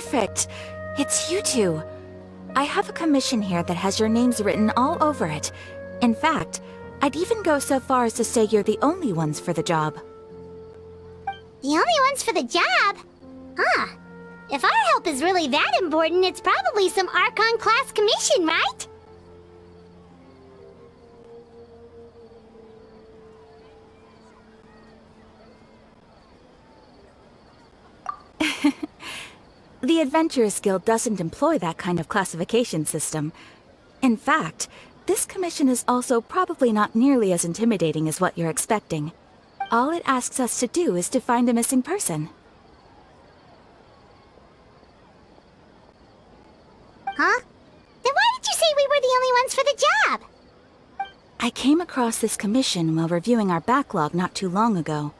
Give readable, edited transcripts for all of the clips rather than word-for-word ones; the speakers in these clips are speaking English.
Perfect. It's you two. I have a commission here that has your names written all over it. In fact, I'd even go so far as to say you're the only ones for the job. The only ones for the job? Huh. If our help is really that important, it's probably some Archon-class commission, right? The Adventurers Guild doesn't employ that kind of classification system. In fact, this commission is also probably not nearly as intimidating as what you're expecting. All it asks us to do is to find a missing person. Huh? Then why did you say we were the only ones for the job? I came across this commission while reviewing our backlog not too long ago.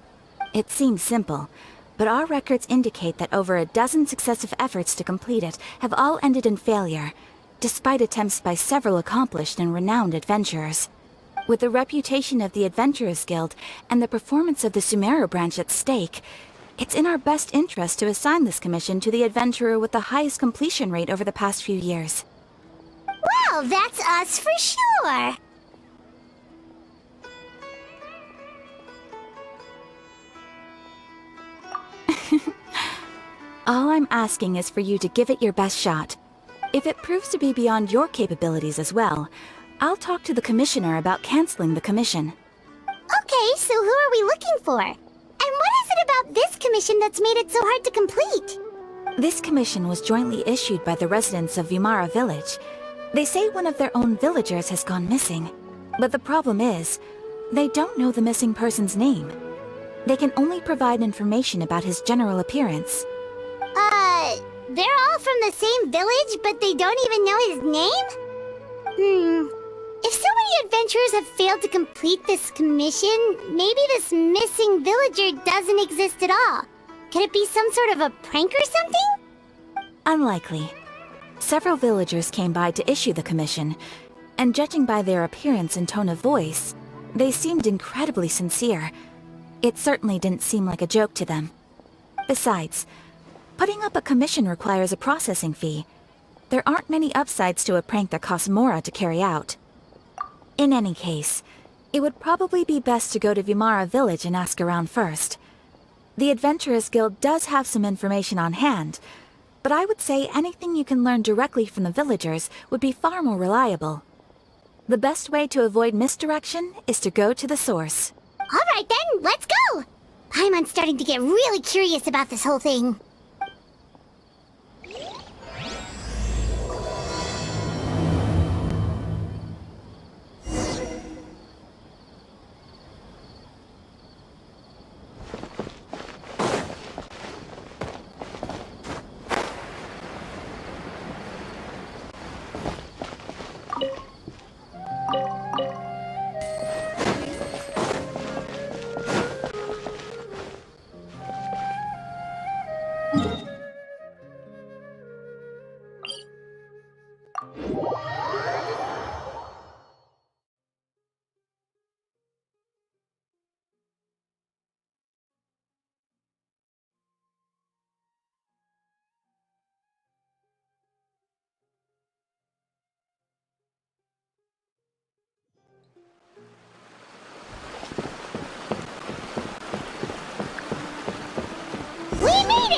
It seems simple, but our records indicate that over a dozen successive efforts to complete it have all ended in failure, despite attempts by several accomplished and renowned adventurers. With the reputation of the Adventurers Guild and the performance of the Sumeru branch at stake, it's in our best interest to assign this commission to the adventurer with the highest completion rate over the past few years. Well, that's us for sure! All I'm asking is for you to give it your best shot. If it proves to be beyond your capabilities as well, I'll talk to the commissioner about canceling the commission. Okay, so who are we looking for? And what is it about this commission that's made it so hard to complete? This commission was jointly issued by the residents of Vimara Village. They say one of their own villagers has gone missing. But the problem is, they don't know the missing person's name. They can only provide information about his general appearance. They're all from the same village, but they don't even know his name? If so many adventurers have failed to complete this commission, maybe this missing villager doesn't exist at all. Could it be some sort of a prank or something? Unlikely. Several villagers came by to issue the commission, and judging by their appearance and tone of voice, they seemed incredibly sincere. It certainly didn't seem like a joke to them. Besides, putting up a commission requires a processing fee. There aren't many upsides to a prank that costs Mora to carry out. In any case, it would probably be best to go to Vimara Village and ask around first. The Adventurers Guild does have some information on hand, but I would say anything you can learn directly from the villagers would be far more reliable. The best way to avoid misdirection is to go to the source. Alright then, let's go! I'm starting to get really curious about this whole thing.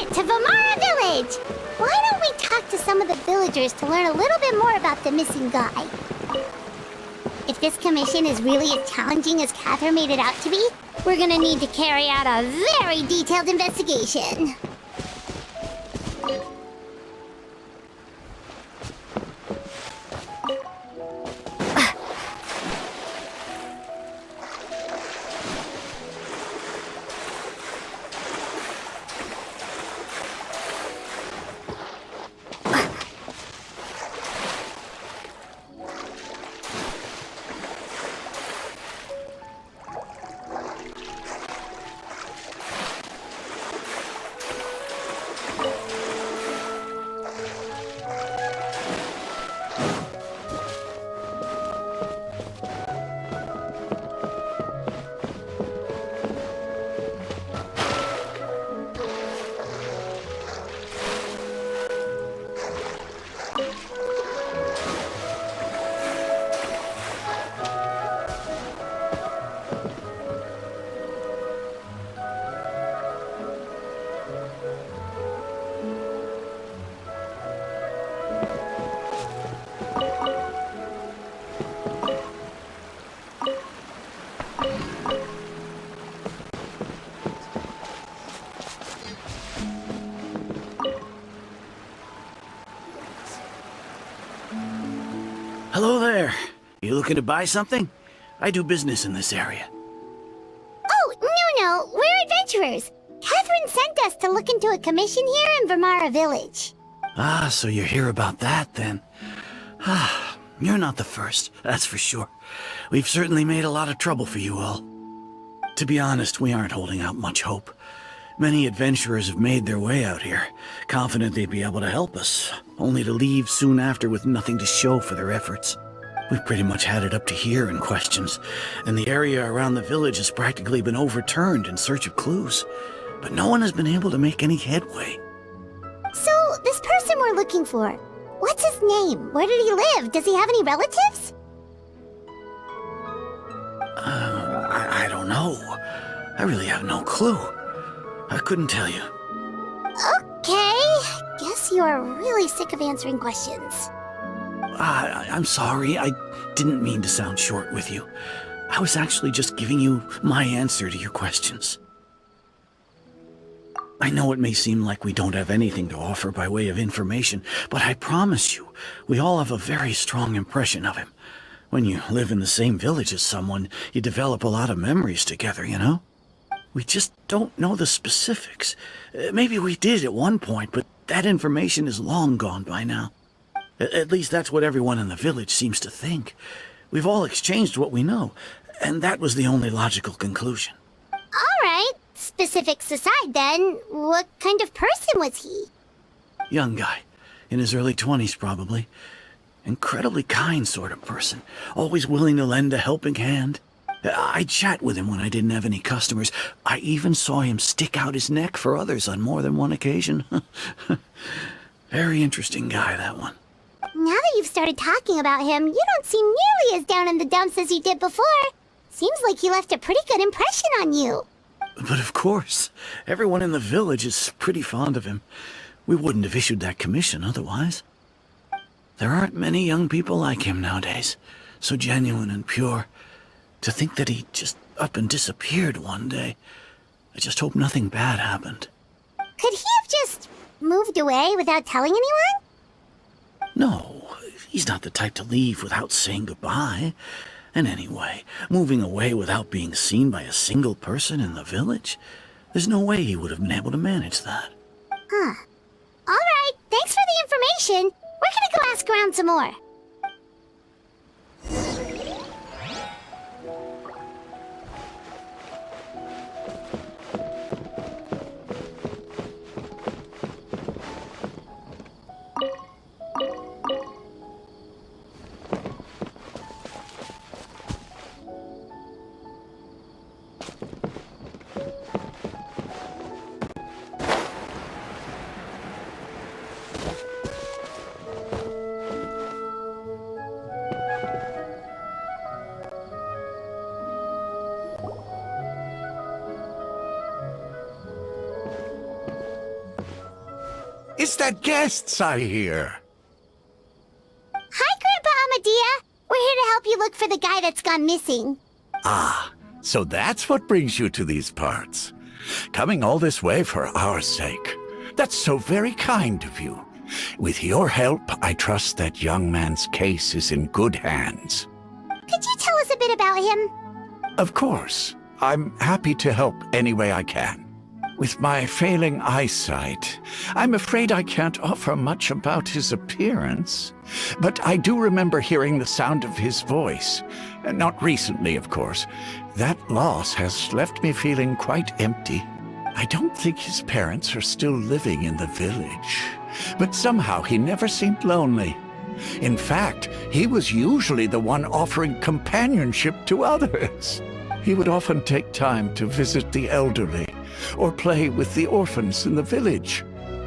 To Vimara Village! Why don't we talk to some of the villagers to learn a little bit more about the missing guy? If this commission is really as challenging as Catherine made it out to be, we're gonna need to carry out a very detailed investigation. Hello there. You looking to buy something? I do business in this area. Oh, no, we're adventurers. Catherine sent us to look into a commission here in Vermara Village. Ah, so you're here about that, then. Ah, you're not the first, that's for sure. We've certainly made a lot of trouble for you all. To be honest, we aren't holding out much hope. Many adventurers have made their way out here, confident they'd be able to help us, only to leave soon after with nothing to show for their efforts. We've pretty much had it up to here in questions, and the area around the village has practically been overturned in search of clues. But no one has been able to make any headway. So, this person we're looking for, what's his name? Where did he live? Does he have any relatives? I don't know. I really have no clue. I couldn't tell you. Okay, guess you are really sick of answering questions. I'm sorry, I didn't mean to sound short with you. I was actually just giving you my answer to your questions. I know it may seem like we don't have anything to offer by way of information, but I promise you, we all have a very strong impression of him. When you live in the same village as someone, you develop a lot of memories together, you know? We just don't know the specifics. Maybe we did at one point, but that information is long gone by now. At least that's what everyone in the village seems to think. We've all exchanged what we know, and that was the only logical conclusion. All right, specifics aside then, what kind of person was he? Young guy, in his early 20s probably. Incredibly kind sort of person, always willing to lend a helping hand. I'd chat with him when I didn't have any customers. I even saw him stick out his neck for others on more than one occasion. Very interesting guy, that one. Now that you've started talking about him, you don't seem nearly as down in the dumps as you did before. Seems like he left a pretty good impression on you. But of course, everyone in the village is pretty fond of him. We wouldn't have issued that commission otherwise. There aren't many young people like him nowadays, so genuine and pure. To think that he just up and disappeared one day. I just hope nothing bad happened. Could he have just moved away without telling anyone? No, he's not the type to leave without saying goodbye. And anyway, moving away without being seen by a single person in the village? There's no way he would have been able to manage that. Huh. All right, thanks for the information. We're gonna go ask around some more. It's the guests I hear. Hi, Grandpa Amadea. We're here to help you look for the guy that's gone missing. Ah, so that's what brings you to these parts. Coming all this way for our sake. That's so very kind of you. With your help, I trust that young man's case is in good hands. Could you tell us a bit about him? Of course. I'm happy to help any way I can. With my failing eyesight, I'm afraid I can't offer much about his appearance. But I do remember hearing the sound of his voice. Not recently, of course. That loss has left me feeling quite empty. I don't think his parents are still living in the village. But somehow he never seemed lonely. In fact, he was usually the one offering companionship to others. He would often take time to visit the elderly or play with the orphans in the village.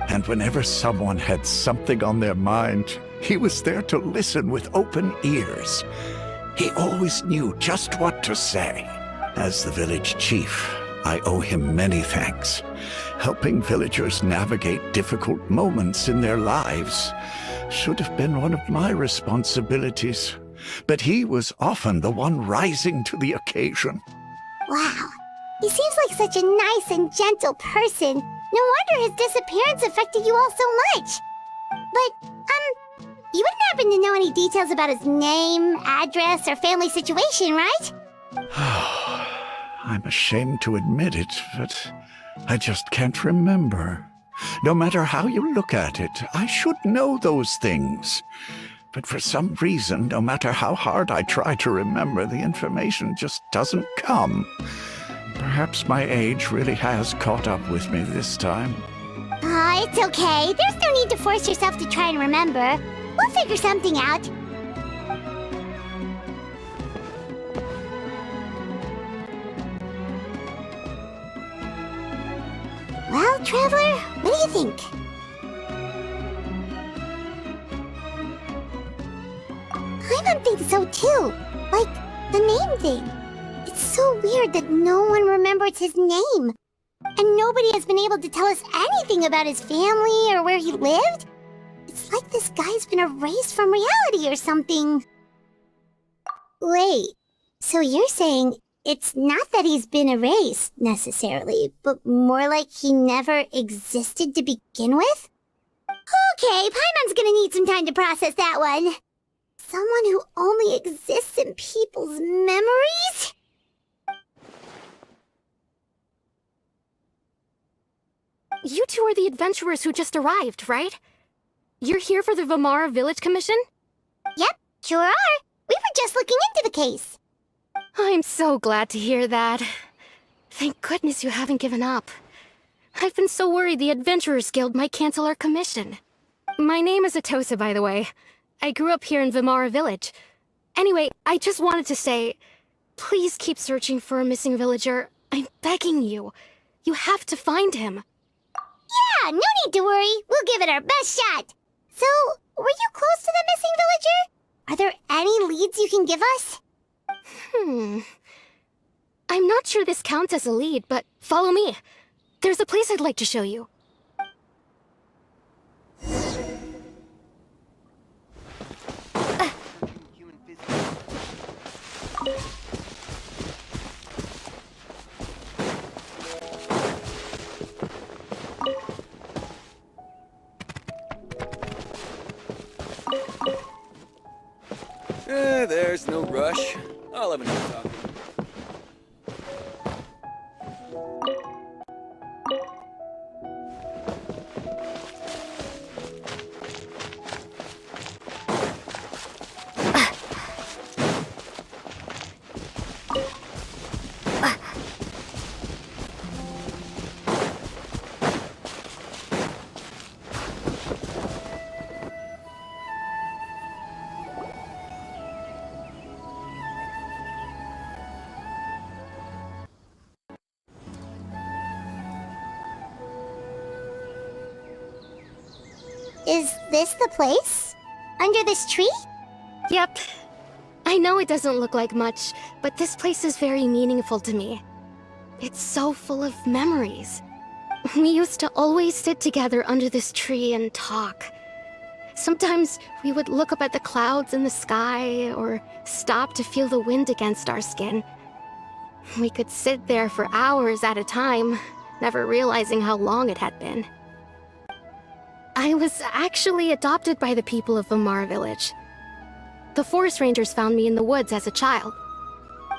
And whenever someone had something on their mind, he was there to listen with open ears. He always knew just what to say. As the village chief, I owe him many thanks. Helping villagers navigate difficult moments in their lives should have been one of my responsibilities. But he was often the one rising to the occasion. Wow. He seems like such a nice and gentle person. No wonder his disappearance affected you all so much. But, You wouldn't happen to know any details about his name, address, or family situation, right? I'm ashamed to admit it, but I just can't remember. No matter how you look at it, I should know those things. But for some reason, no matter how hard I try to remember, the information just doesn't come. Perhaps my age really has caught up with me this time. It's okay. There's no need to force yourself to try and remember. We'll figure something out. Well, Traveler, what do you think? I don't think so too. Like, the name thing. It's so weird that no one remembers his name. And nobody has been able to tell us anything about his family or where he lived. It's like this guy's been erased from reality or something. Wait, so you're saying it's not that he's been erased, necessarily, but more like he never existed to begin with? Okay, Paimon's gonna need some time to process that one. Someone who only exists in people's memories? You two are the adventurers who just arrived, right? You're here for the Vamara Village Commission? Yep, sure are. We were just looking into the case. I'm so glad to hear that. Thank goodness you haven't given up. I've been so worried the Adventurers Guild might cancel our commission. My name is Atosa, by the way. I grew up here in Vamara Village. Anyway, I just wanted to say, please keep searching for a missing villager. I'm begging you. You have to find him. Yeah, no need to worry. We'll give it our best shot. So, were you close to the missing villager? Are there any leads you can give us? I'm not sure this counts as a lead, but follow me. There's a place I'd like to show you. There's no rush. I'll have another talk. Is this the place? Under this tree? Yep. I know it doesn't look like much, but this place is very meaningful to me. It's so full of memories. We used to always sit together under this tree and talk. Sometimes we would look up at the clouds in the sky, or stop to feel the wind against our skin. We could sit there for hours at a time, never realizing how long it had been. I was actually adopted by the people of Vamara Village. The forest rangers found me in the woods as a child.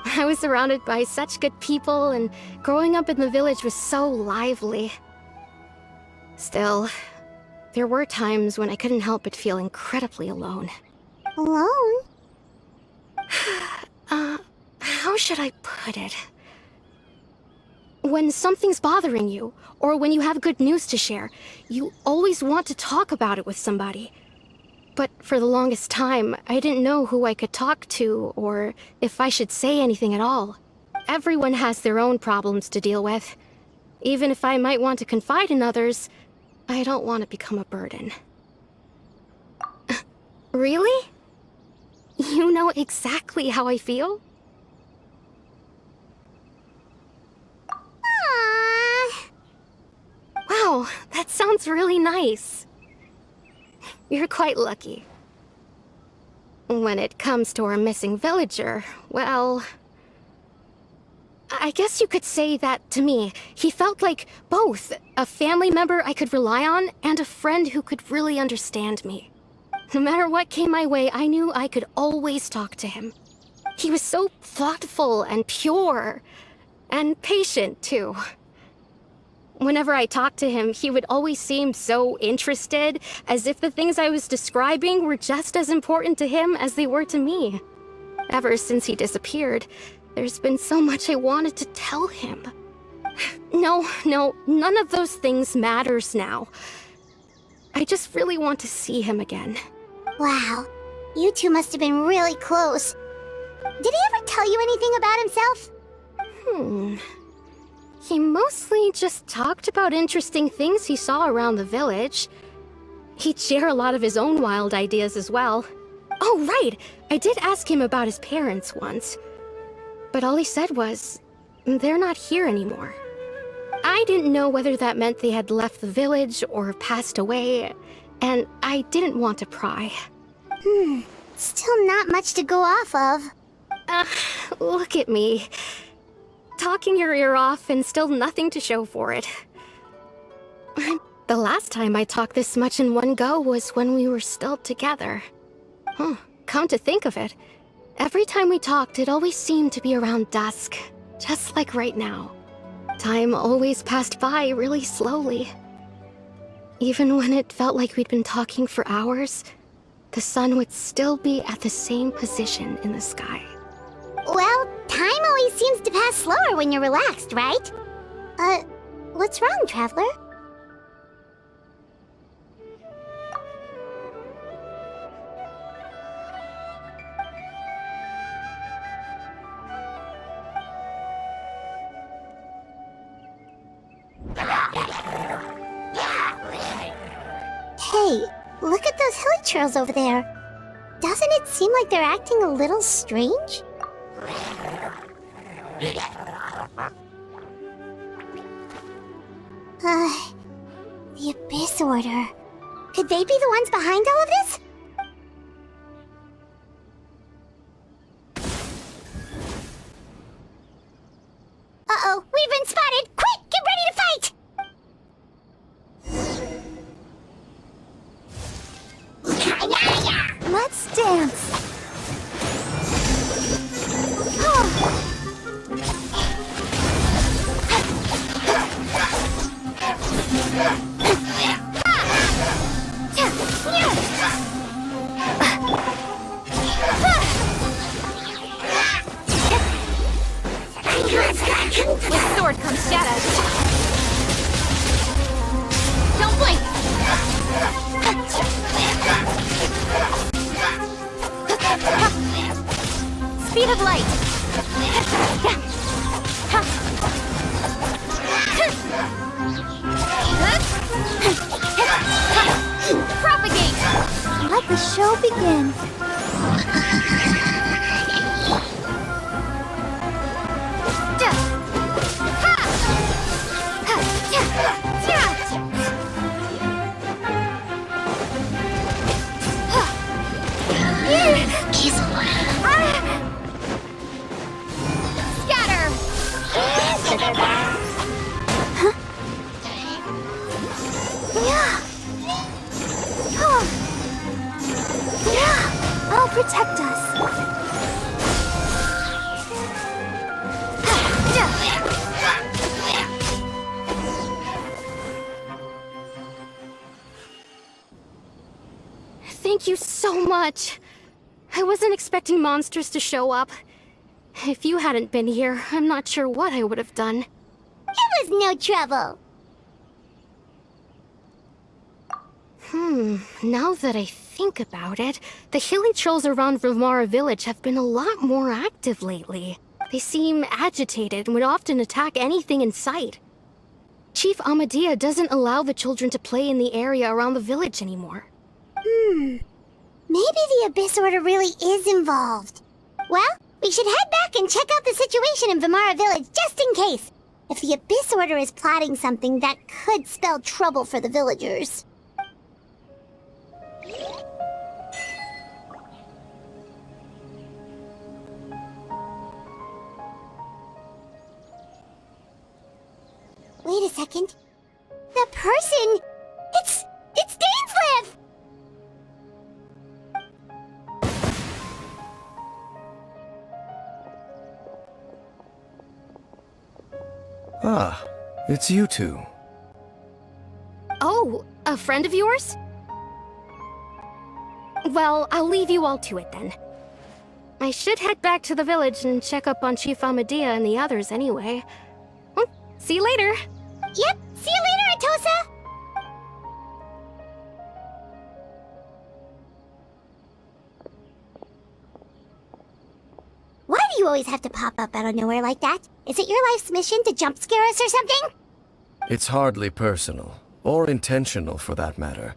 I was surrounded by such good people, and growing up in the village was so lively. Still, there were times when I couldn't help but feel incredibly alone. Alone? How should I put it? When something's bothering you, or when you have good news to share, you always want to talk about it with somebody. But for the longest time, I didn't know who I could talk to, or if I should say anything at all. Everyone has their own problems to deal with. Even if I might want to confide in others, I don't want to become a burden. Really? You know exactly how I feel? Wow, that sounds really nice. You're quite lucky. When it comes to our missing villager, well, I guess you could say that to me. He felt like both a family member I could rely on and a friend who could really understand me. No matter what came my way, I knew I could always talk to him. He was so thoughtful and pure, and patient, too. Whenever I talked to him, he would always seem so interested, as if the things I was describing were just as important to him as they were to me. Ever since he disappeared, there's been so much I wanted to tell him. No, none of those things matters now. I just really want to see him again. Wow, you two must have been really close. Did he ever tell you anything about himself? He mostly just talked about interesting things he saw around the village. He'd share a lot of his own wild ideas as well. Oh, right! I did ask him about his parents once. But all he said was, they're not here anymore. I didn't know whether that meant they had left the village or passed away, and I didn't want to pry. Still not much to go off of. Look at me. Talking your ear off and still nothing to show for it. The last time I talked this much in one go was when we were still together. Come to think of it, every time we talked, it always seemed to be around dusk, just like right now. Time always passed by really slowly. Even when it felt like we'd been talking for hours, the sun would still be at the same position in the sky. Well, time always seems to pass slower when you're relaxed, right? What's wrong, Traveler? Hey, look at those hilly trails over there. Doesn't it seem like they're acting a little strange? The Abyss Order. Could they be the ones behind all of this? Uh-oh, we've been spotted! Quick, get ready to fight! Let's dance! With sword comes shadow. Don't blink! Speed of light! Propagate! Let the show begin. Scatter! I'll protect us. Thank you so much. I wasn't expecting monsters to show up. If you hadn't been here, I'm not sure what I would have done. It was no trouble. Now that I think about it, the hilly trolls around Vimara village have been a lot more active lately. They seem agitated and would often attack anything in sight. Chief Amadea doesn't allow the children to play in the area around the village anymore. Maybe the Abyss Order really is involved. Well, we should head back and check out the situation in Vimara village just in case. If the Abyss Order is plotting something that could spell trouble for the villagers. Wait a second. The person... It's Dainsleif! Ah, it's you two. Oh, a friend of yours? Well, I'll leave you all to it then. I should head back to the village and check up on Chief Amadea and the others anyway. Well, see you later. Yep, see you later, Atosa! Why do you always have to pop up out of nowhere like that? Is it your life's mission to jump scare us or something? It's hardly personal, or intentional for that matter.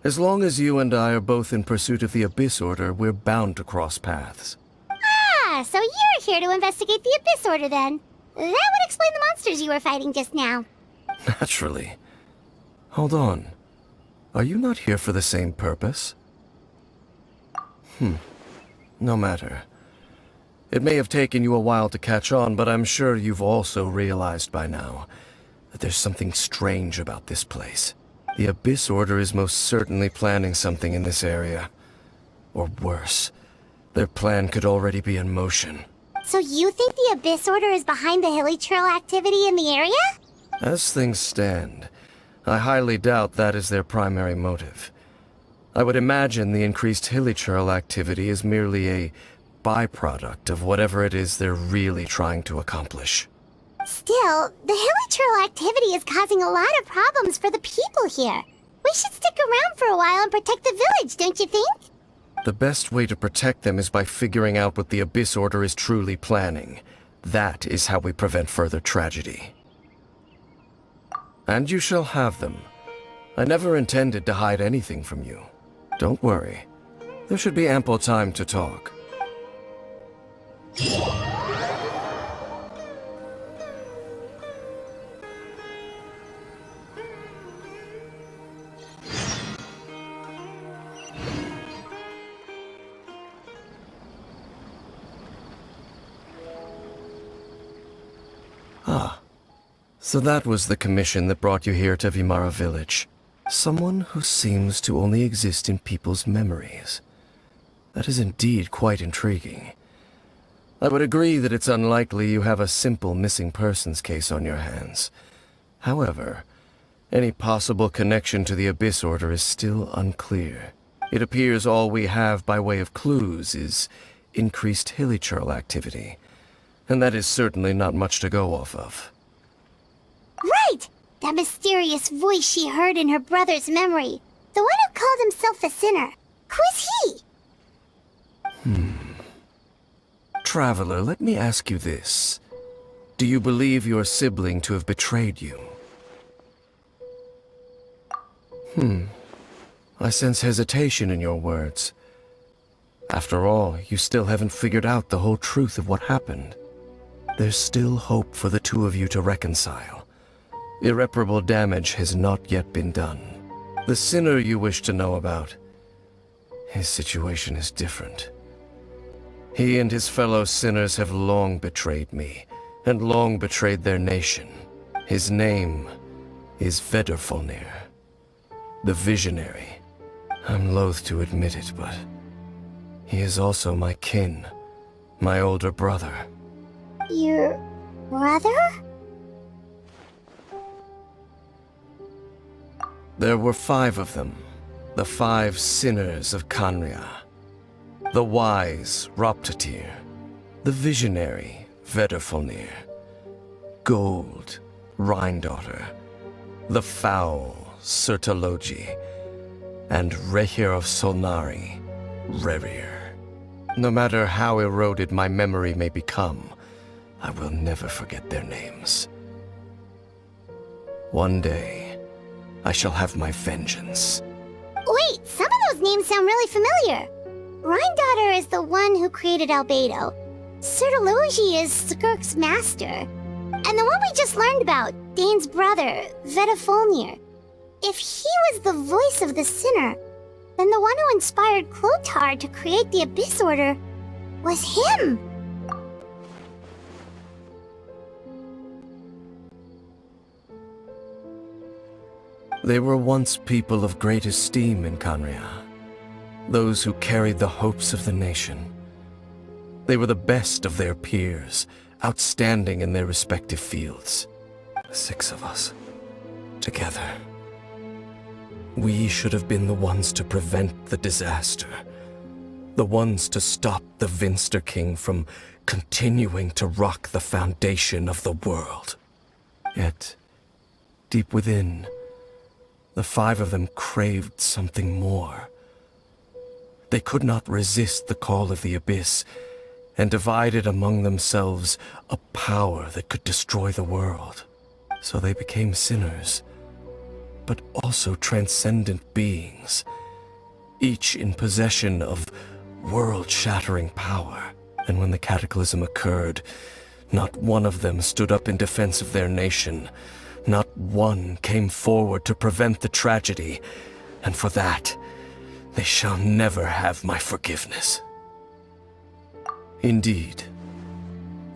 As long as you and I are both in pursuit of the Abyss Order, we're bound to cross paths. Ah, so you're here to investigate the Abyss Order then. That would explain the monsters you were fighting just now. Naturally. Hold on. Are you not here for the same purpose? No matter. It may have taken you a while to catch on, but I'm sure you've also realized by now that there's something strange about this place. The Abyss Order is most certainly planning something in this area. Or worse, their plan could already be in motion. So you think the Abyss Order is behind the hilly trail activity in the area? As things stand, I highly doubt that is their primary motive. I would imagine the increased hilichurl activity is merely a byproduct of whatever it is they're really trying to accomplish. Still, the hilly trail activity is causing a lot of problems for the people here. We should stick around for a while and protect the village, don't you think? The best way to protect them is by figuring out what the Abyss Order is truly planning. That is how we prevent further tragedy. And you shall have them. I never intended to hide anything from you. Don't worry. There should be ample time to talk. So that was the commission that brought you here to Vimara Village. Someone who seems to only exist in people's memories. That is indeed quite intriguing. I would agree that it's unlikely you have a simple missing persons case on your hands. However, any possible connection to the Abyss Order is still unclear. It appears all we have by way of clues is increased hilichurl activity, and that is certainly not much to go off of. Right! That mysterious voice she heard in her brother's memory. The one who called himself a sinner. Who is he? Traveler, let me ask you this. Do you believe your sibling to have betrayed you? I sense hesitation in your words. After all, you still haven't figured out the whole truth of what happened. There's still hope for the two of you to reconcile. Irreparable damage has not yet been done. The sinner you wish to know about, his situation is different. He and his fellow sinners have long betrayed me, and long betrayed their nation. His name is Vedderfolnir, the Visionary. I'm loath to admit it, but he is also my kin, my older brother. Your brother? There were 5 of them, the 5 sinners of Kanria. The wise Roptatir, the visionary Vedderfolnir, Gold Rhindaughter, the foul Sertalogi, and Rehir of Solnari, Rerir. No matter how eroded my memory may become, I will never forget their names. One day, I shall have my vengeance. Wait, some of those names sound really familiar. Rhindaughter is the one who created Albedo. Sertalogi is Skirk's master. And the one we just learned about, Dane's brother, Vedderfolnir. If he was the voice of the sinner, then the one who inspired Clothar to create the Abyss Order was him. They were once people of great esteem in Kanria. Those who carried the hopes of the nation. They were the best of their peers, outstanding in their respective fields. The 6 of us. Together. We should have been the ones to prevent the disaster. The ones to stop the Vinster King from continuing to rock the foundation of the world. Yet, deep within, the 5 of them craved something more. They could not resist the call of the Abyss, and divided among themselves a power that could destroy the world. So they became sinners, but also transcendent beings, each in possession of world-shattering power. And when the cataclysm occurred, not one of them stood up in defense of their nation. Not one came forward to prevent the tragedy, and for that, they shall never have my forgiveness. Indeed,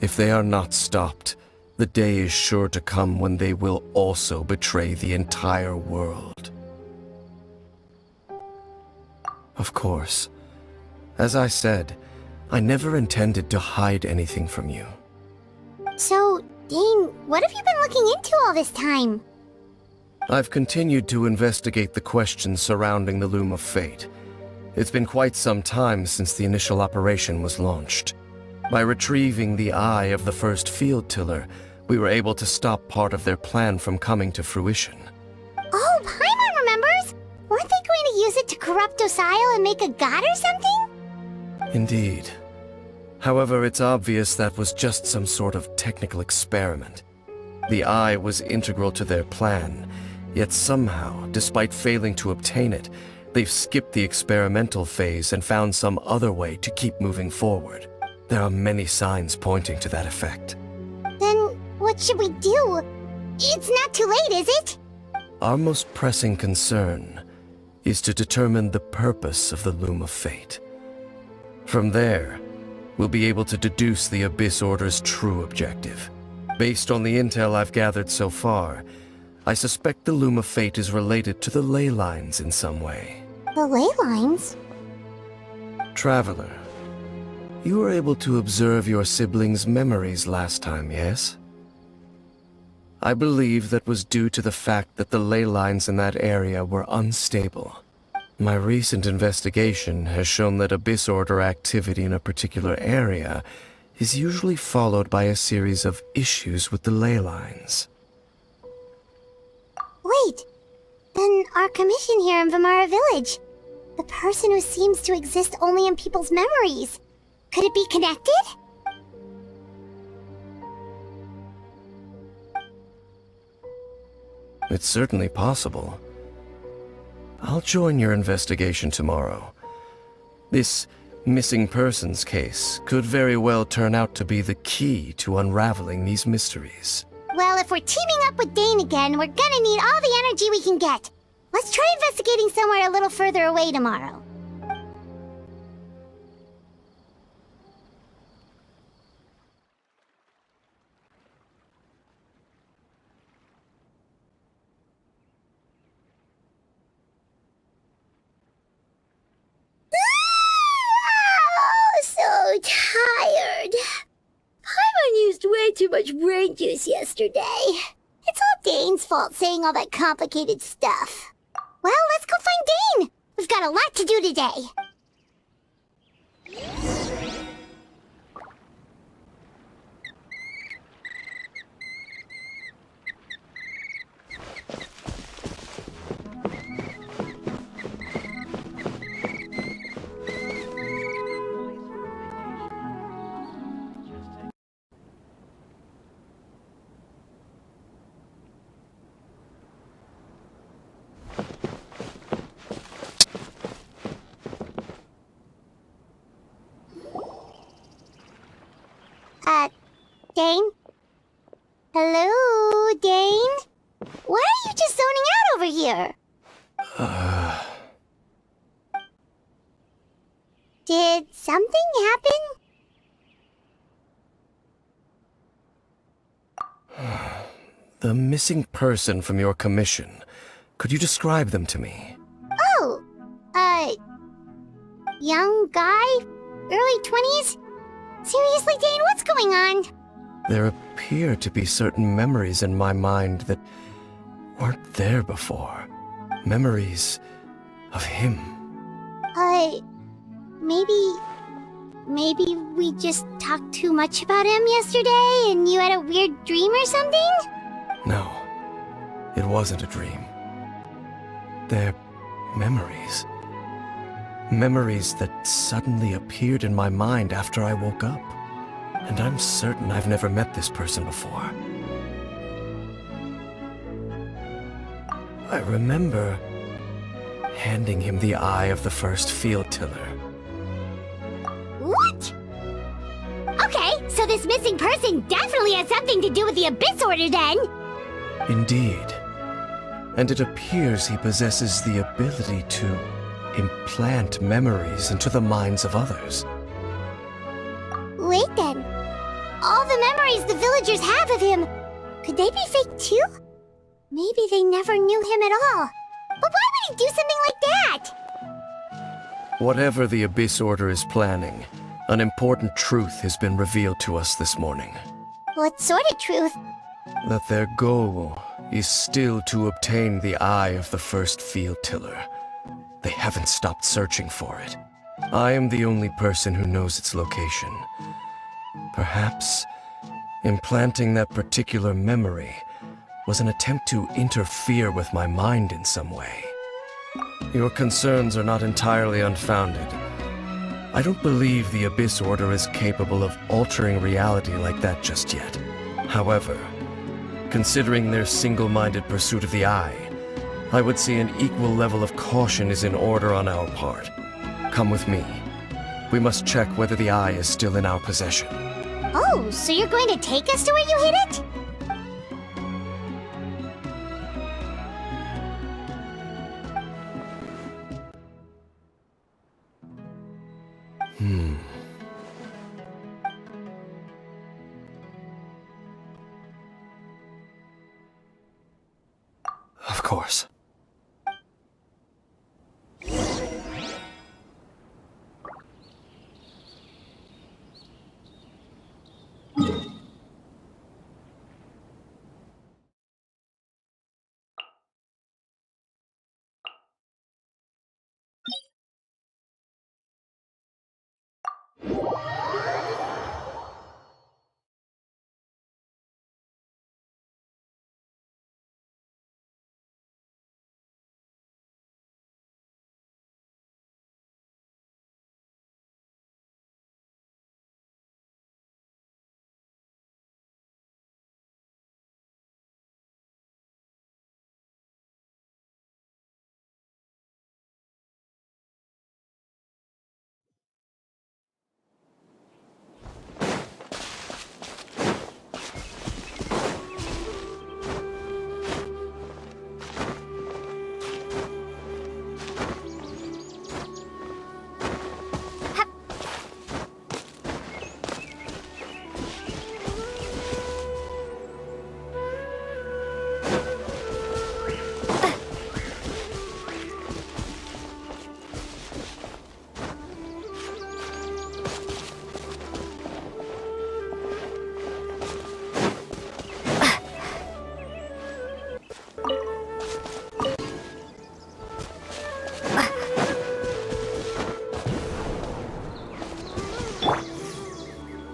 if they are not stopped, the day is sure to come when they will also betray the entire world. Of course, as I said, I never intended to hide anything from you. So, Dane, what have you been looking into all this time? I've continued to investigate the questions surrounding the Loom of Fate. It's been quite some time since the initial operation was launched. By retrieving the eye of the first field tiller, we were able to stop part of their plan from coming to fruition. Oh, Paimon remembers! Weren't they going to use it to corrupt Osile and make a god or something? Indeed. However, it's obvious that was just some sort of technical experiment. The eye was integral to their plan, yet somehow, despite failing to obtain it, they've skipped the experimental phase and found some other way to keep moving forward. There are many signs pointing to that effect. Then, what should we do? It's not too late, is it? Our most pressing concern is to determine the purpose of the Loom of Fate. From there, we'll be able to deduce the Abyss Order's true objective. Based on the intel I've gathered so far, I suspect the Loom of Fate is related to the ley lines in some way. The ley lines? Traveler, you were able to observe your siblings' memories last time, yes? I believe that was due to the fact that the ley lines in that area were unstable. My recent investigation has shown that Abyss Order activity in a particular area is usually followed by a series of issues with the ley lines. Wait, then our commission here in Vimara Village, the person who seems to exist only in people's memories, could it be connected? It's certainly possible. I'll join your investigation tomorrow. This missing persons case could very well turn out to be the key to unraveling these mysteries. Well, if we're teaming up with Dane again, we're gonna need all the energy we can get. Let's try investigating somewhere a little further away tomorrow. So tired. Paimon used way too much brain juice yesterday. It's all Dane's fault saying all that complicated stuff. Well, let's go find Dane. We've got a lot to do today. Dane? Hello, Dane? Why are you just zoning out over here? Did something happen? The missing person from your commission. Could you describe them to me? Oh, young guy? Early 20s? Seriously, Dane, what's going on? There appear to be certain memories in my mind that weren't there before. Memories of him. Maybe we just talked too much about him yesterday and you had a weird dream or something? No, it wasn't a dream. They're memories. Memories that suddenly appeared in my mind after I woke up. And I'm certain I've never met this person before. I remember handing him the eye of the first field tiller. What? Okay, so this missing person definitely has something to do with the Abyss Order then! Indeed. And it appears he possesses the ability to implant memories into the minds of others. Wait then. All the memories the villagers have of him, could they be fake too? Maybe they never knew him at all. But why would he do something like that? Whatever the Abyss Order is planning, an important truth has been revealed to us this morning. What sort of truth? That their goal is still to obtain the eye of the first field tiller. They haven't stopped searching for it. I am the only person who knows its location. Perhaps implanting that particular memory was an attempt to interfere with my mind in some way. Your concerns are not entirely unfounded. I don't believe the Abyss Order is capable of altering reality like that just yet. However, considering their single-minded pursuit of the eye, I would say an equal level of caution is in order on our part. Come with me. We must check whether the eye is still in our possession. Oh, so you're going to take us to where you hid it? Of course.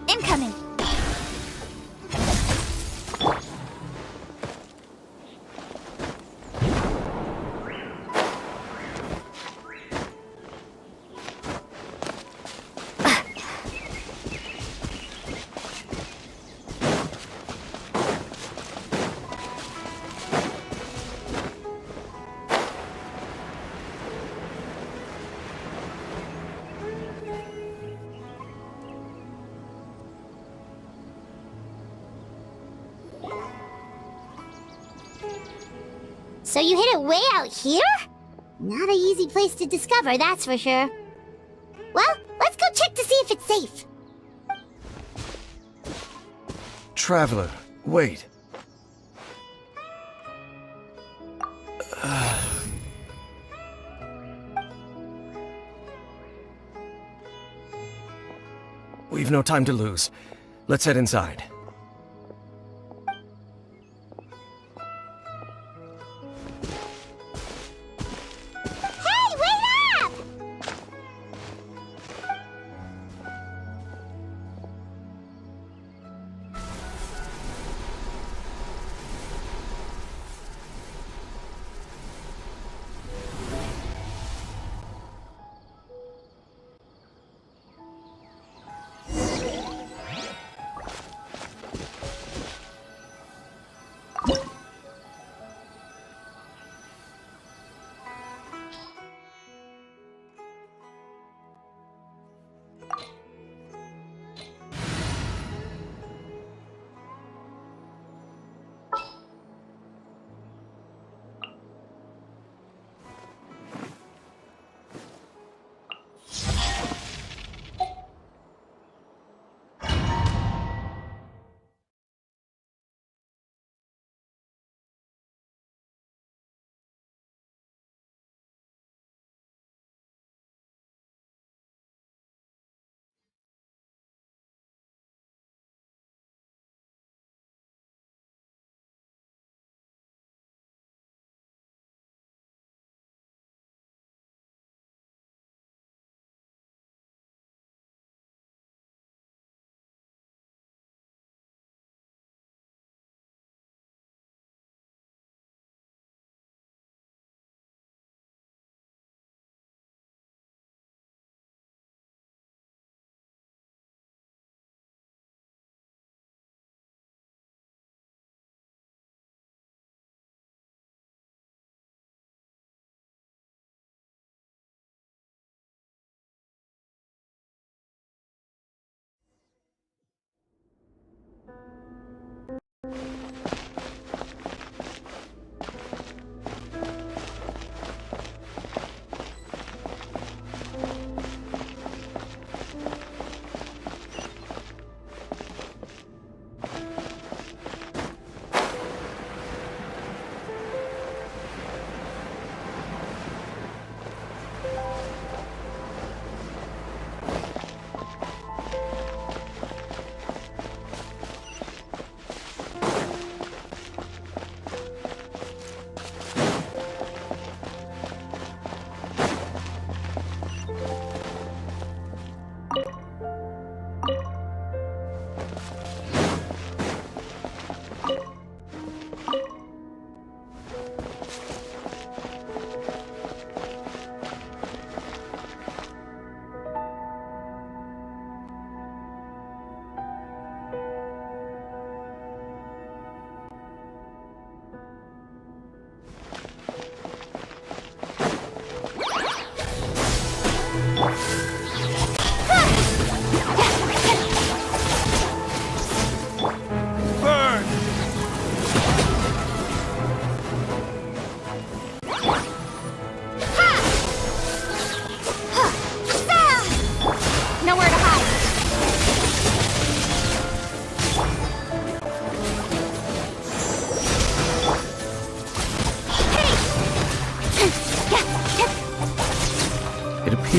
Incoming! So you hid it way out here? Not an easy place to discover, that's for sure. Well, let's go check to see if it's safe. Traveler, wait. We've no time to lose. Let's head inside.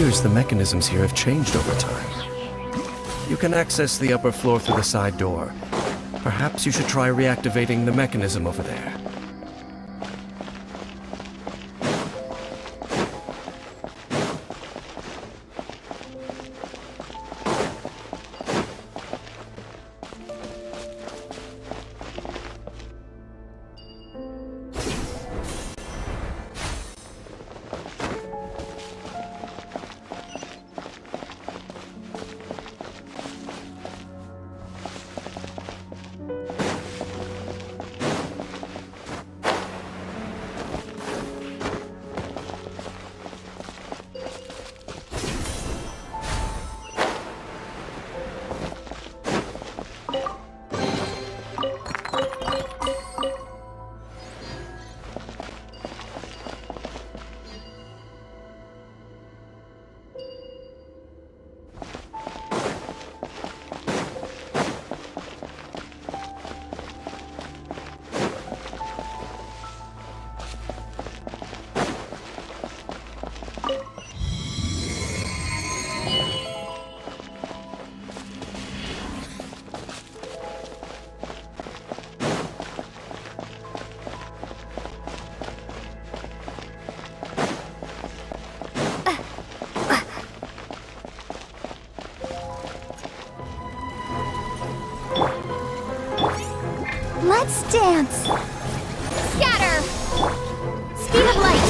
appears the mechanisms here have changed over time. You can access the upper floor through the side door. Perhaps you should try reactivating the mechanism over there. Let's dance! Scatter! Speed of light!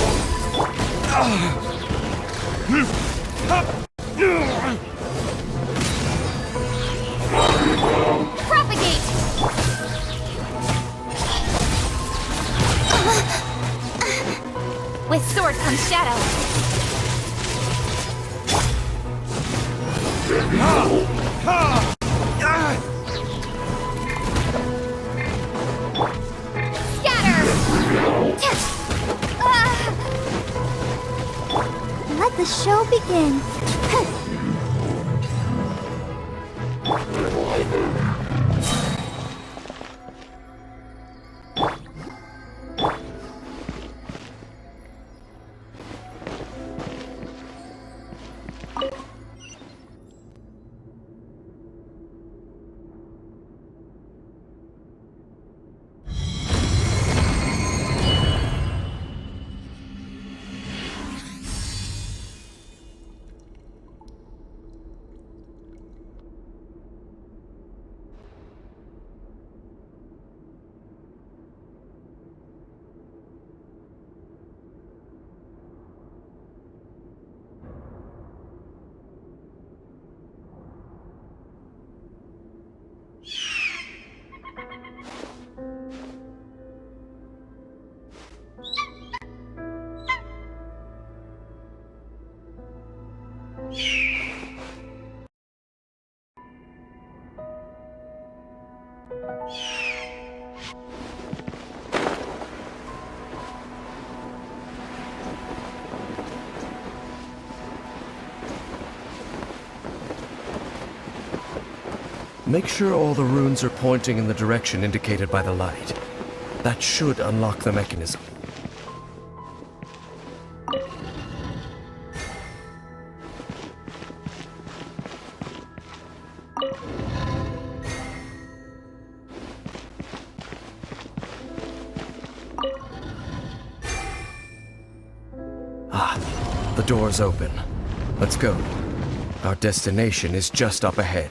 Propagate! With sword comes shadow. Let the show begin. Make sure all the runes are pointing in the direction indicated by the light. That should unlock the mechanism. Ah, the door's open. Let's go. Our destination is just up ahead.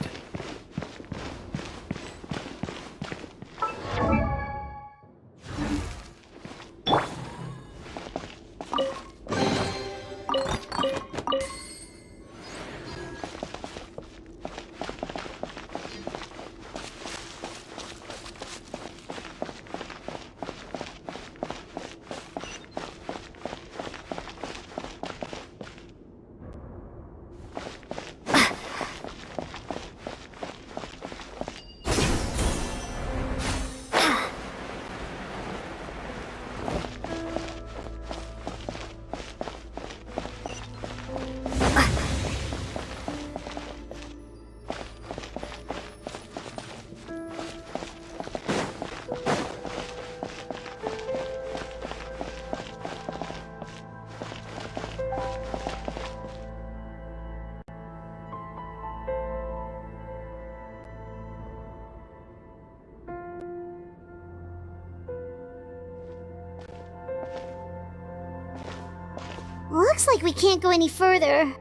looks like we can't go any further.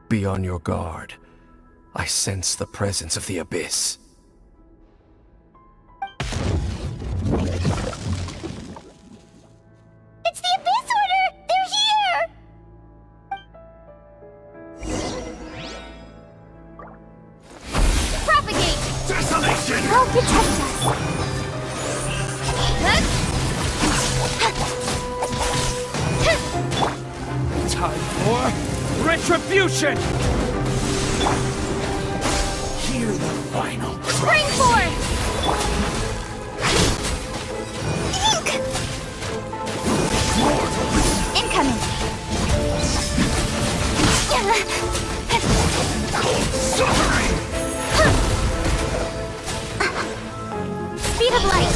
Be on your guard. I sense the presence of the Abyss. It's the Abyss Order! They're here! Propagate! Desolation! I'll protect us. Time for retribution! Hear the final Spring Force! Ink! Incoming! suffering! Speed of light!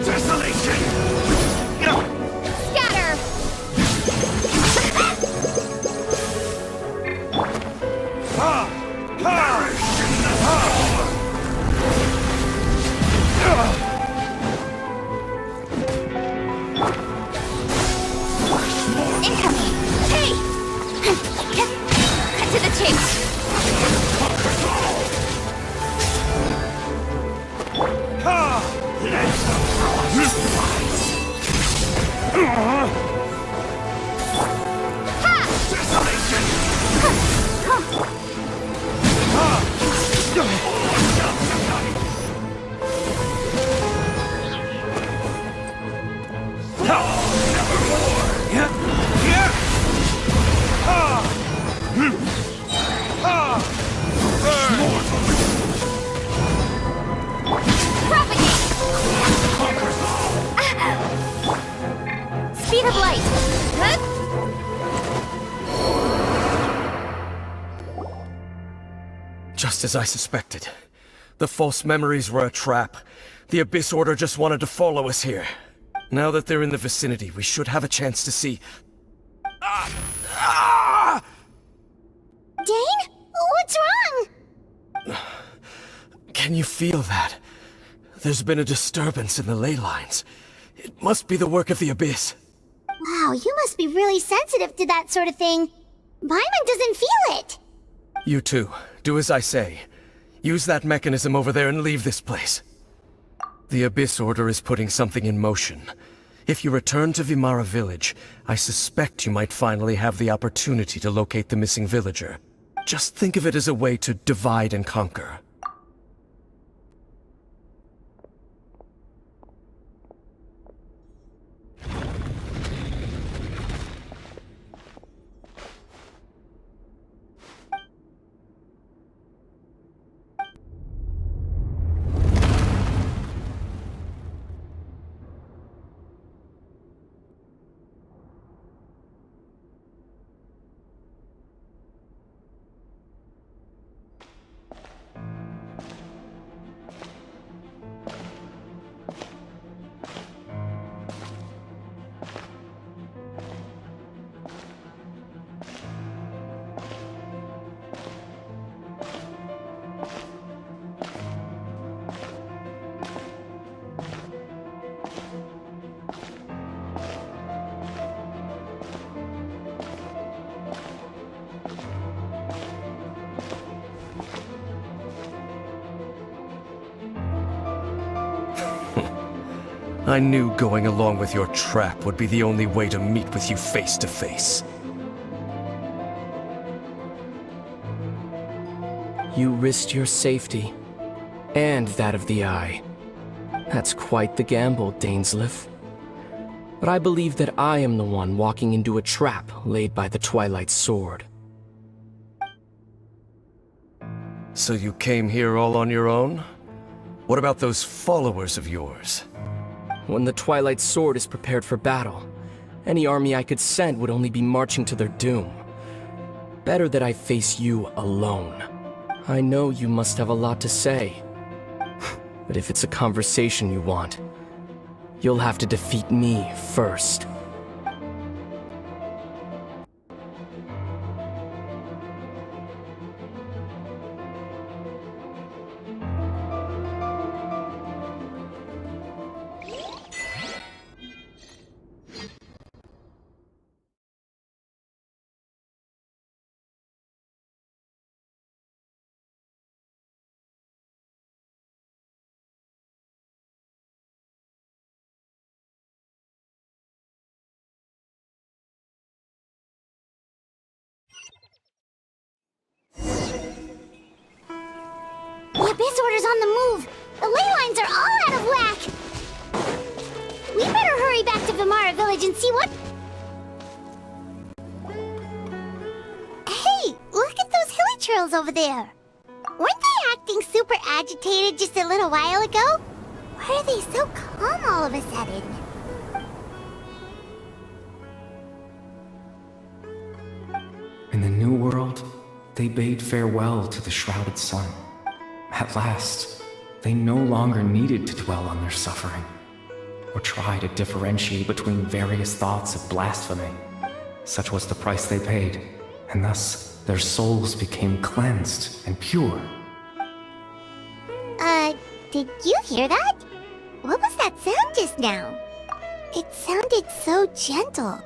Desolation! Scatter! Perish in the power! Incoming! Hey! Cut to the chase! Let the frost rise! Desolation! Propagate! Speed of light! Just as I suspected. The false memories were a trap. The Abyss Order just wanted to follow us here. Now that they're in the vicinity, we should have a chance to see... Dane? What's wrong? Can you feel that? There's been a disturbance in the ley lines. It must be the work of the Abyss. Wow, you must be really sensitive to that sort of thing. Paimon doesn't feel it. You too. Do as I say. Use that mechanism over there and leave this place. The Abyss Order is putting something in motion. If you return to Vimara Village, I suspect you might finally have the opportunity to locate the missing villager. Just think of it as a way to divide and conquer. I knew going along with your trap would be the only way to meet with you face to face. You risked your safety, and that of the Eye. That's quite the gamble, Dainsleif. But I believe that I am the one walking into a trap laid by the Twilight Sword. So you came here all on your own? What about those followers of yours? When the Twilight Sword is prepared for battle, any army I could send would only be marching to their doom. Better that I face you alone. I know you must have a lot to say. But if it's a conversation you want, you'll have to defeat me first. The Abyss Order's on the move! The ley lines are all out of whack! We better hurry back to Vimara Village and see what... Hey, look at those hilichurls over there! Weren't they acting super agitated just a little while ago? Why are they so calm all of a sudden? In the New World, they bade farewell to the shrouded sun. At last, they no longer needed to dwell on their suffering, or try to differentiate between various thoughts of blasphemy. Such was the price they paid, and thus their souls became cleansed and pure. Did you hear that? What was that sound just now? It sounded so gentle.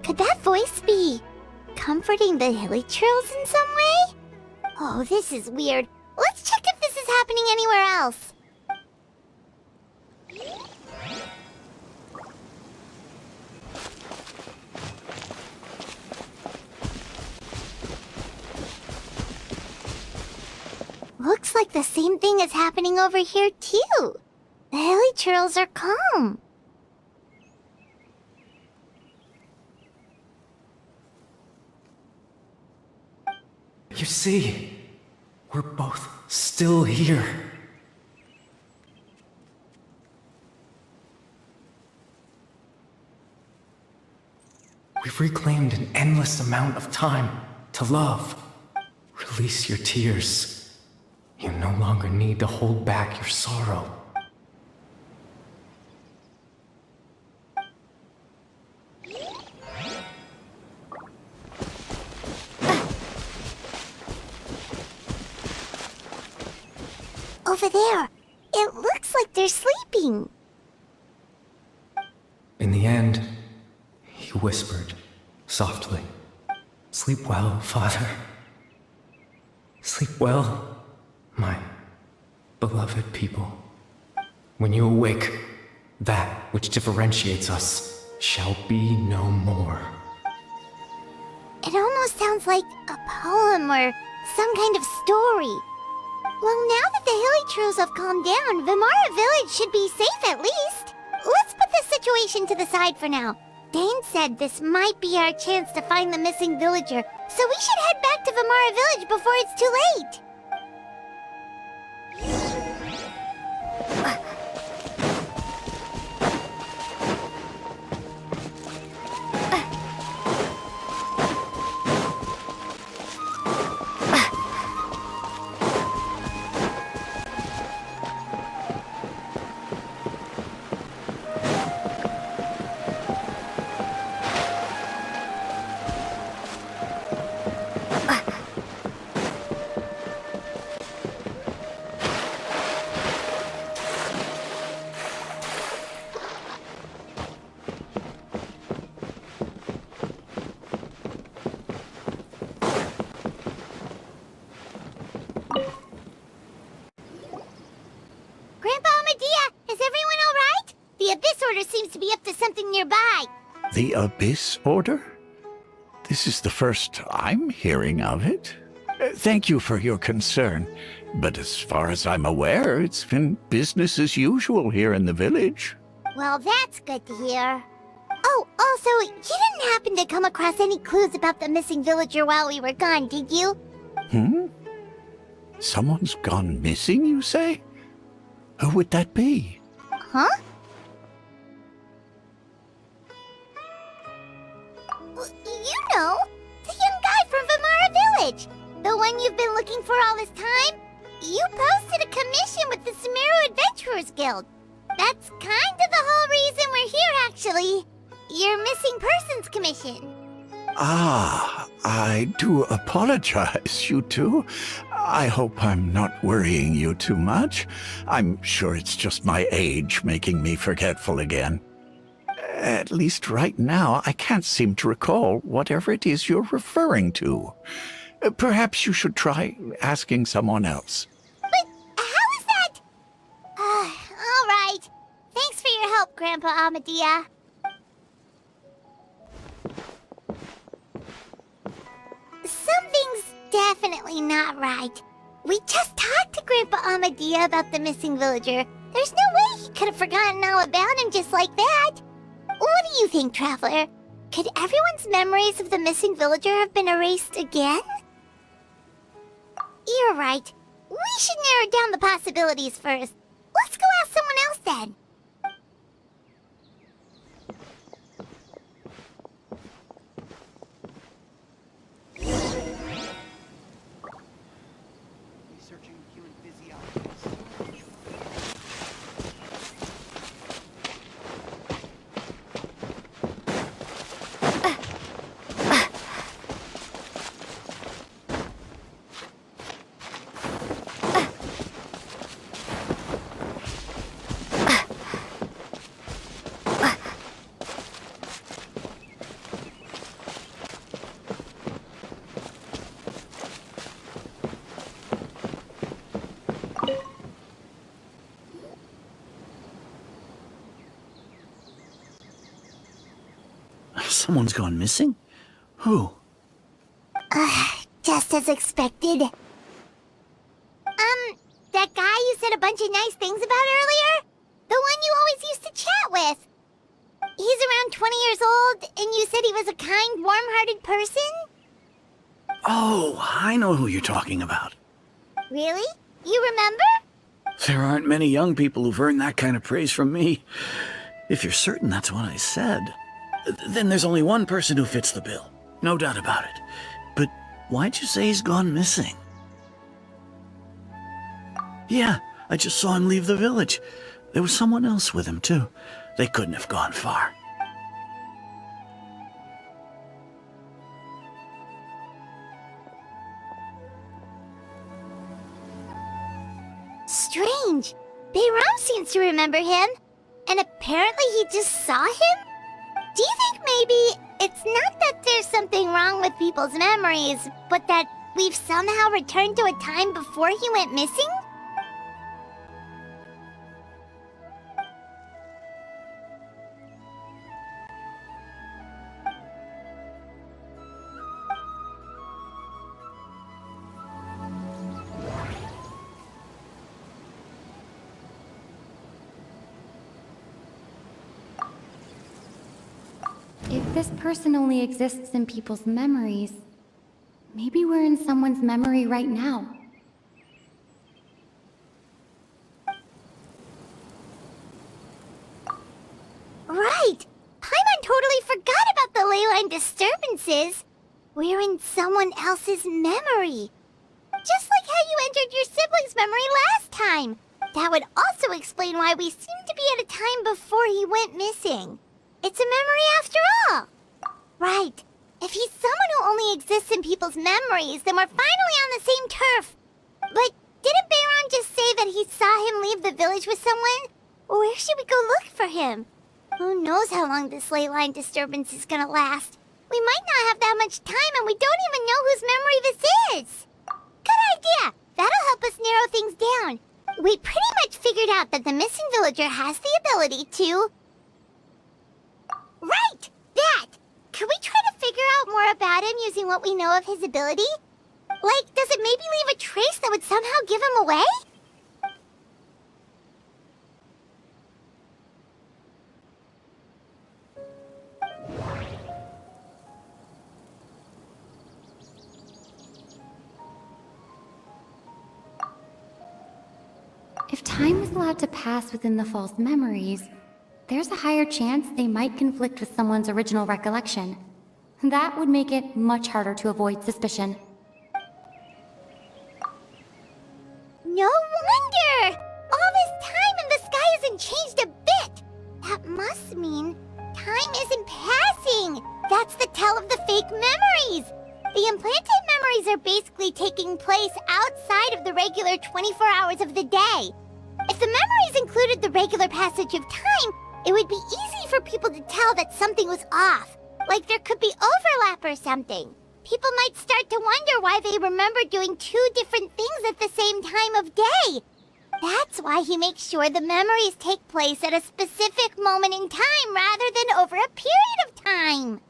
Could that voice be comforting the hilichurls in some way? Oh, this is weird. Let's check if this is happening anywhere else. Looks like the same thing is happening over here too. The hilichurls are calm. You see, we're both still here. We've reclaimed an endless amount of time to love. Release your tears. You no longer need to hold back your sorrow. Over there. It looks like they're sleeping. In the end, he whispered, softly, "Sleep well, Father. Sleep well, my beloved people. When you awake, that which differentiates us shall be no more." It almost sounds like a poem or some kind of story. Well, now that the hilichurls have calmed down, Vimara Village should be safe at least. Let's put this situation to the side for now. Dane said this might be our chance to find the missing villager, so we should head back to Vimara Village before it's too late. Seems to be up to something nearby. The Abyss Order? This is the first I'm hearing of it. Thank you for your concern, but as far as I'm aware, it's been business as usual here in the village. Well, that's good to hear. Oh, also, you didn't happen to come across any clues about the missing villager while we were gone, did you? Someone's gone missing, you say? Who would that be? Huh? You know, the young guy from Vamara Village. The one you've been looking for all this time. You posted a commission with the Sumeru Adventurers Guild. That's kind of the whole reason we're here, actually. Your missing persons commission. Ah, I do apologize, you two. I hope I'm not worrying you too much. I'm sure it's just my age making me forgetful again. At least right now, I can't seem to recall whatever it is you're referring to. Perhaps you should try asking someone else. But how is that? All right. Thanks for your help, Grandpa Amadia. Something's definitely not right. We just talked to Grandpa Amadia about the missing villager. There's no way he could have forgotten all about him just like that. What do you think, Traveler? Could everyone's memories of the missing villager have been erased again? You're right. We should narrow down the possibilities first. Let's go ask someone else then. Someone's gone missing? Who? Just as expected. That guy you said a bunch of nice things about earlier? The one you always used to chat with. He's around 20 years old, and you said he was a kind, warm-hearted person? Oh, I know who you're talking about. Really? You remember? There aren't many young people who've earned that kind of praise from me. If you're certain that's what I said, then there's only one person who fits the bill. No doubt about it. But why'd you say he's gone missing? Yeah, I just saw him leave the village. There was someone else with him, too. They couldn't have gone far. Strange. Bayram seems to remember him. And apparently he just saw him? Do you think maybe it's not that there's something wrong with people's memories, but that we've somehow returned to a time before he went missing? If this person only exists in people's memories, maybe we're in someone's memory right now. Right! Paimon totally forgot about the ley line disturbances. We're in someone else's memory. Just like how you entered your sibling's memory last time. That would also explain why we seem to be at a time before he went missing. It's a memory after all. Right. If he's someone who only exists in people's memories, then we're finally on the same turf. But didn't Bayron just say that he saw him leave the village with someone? Where should we go look for him? Who knows how long this ley line disturbance is gonna last? We might not have that much time, and we don't even know whose memory this is. Good idea. That'll help us narrow things down. We pretty much figured out that the missing villager has the ability to... Right! That! Could we try to figure out more about him using what we know of his ability? Like, does it maybe leave a trace that would somehow give him away? time was allowed to pass within the false memories, there's a higher chance they might conflict with someone's original recollection. That would make it much harder to avoid suspicion. No wonder! All this time and the sky hasn't changed a bit! That must mean time isn't passing! That's the tell of the fake memories! The implanted memories are basically taking place outside of the regular 24 hours of the day. If the memories included the regular passage of time, it would be easy for people to tell that something was off. Like there could be overlap or something. People might start to wonder why they remember doing two different things at the same time of day. That's why he makes sure the memories take place at a specific moment in time rather than over a period of time.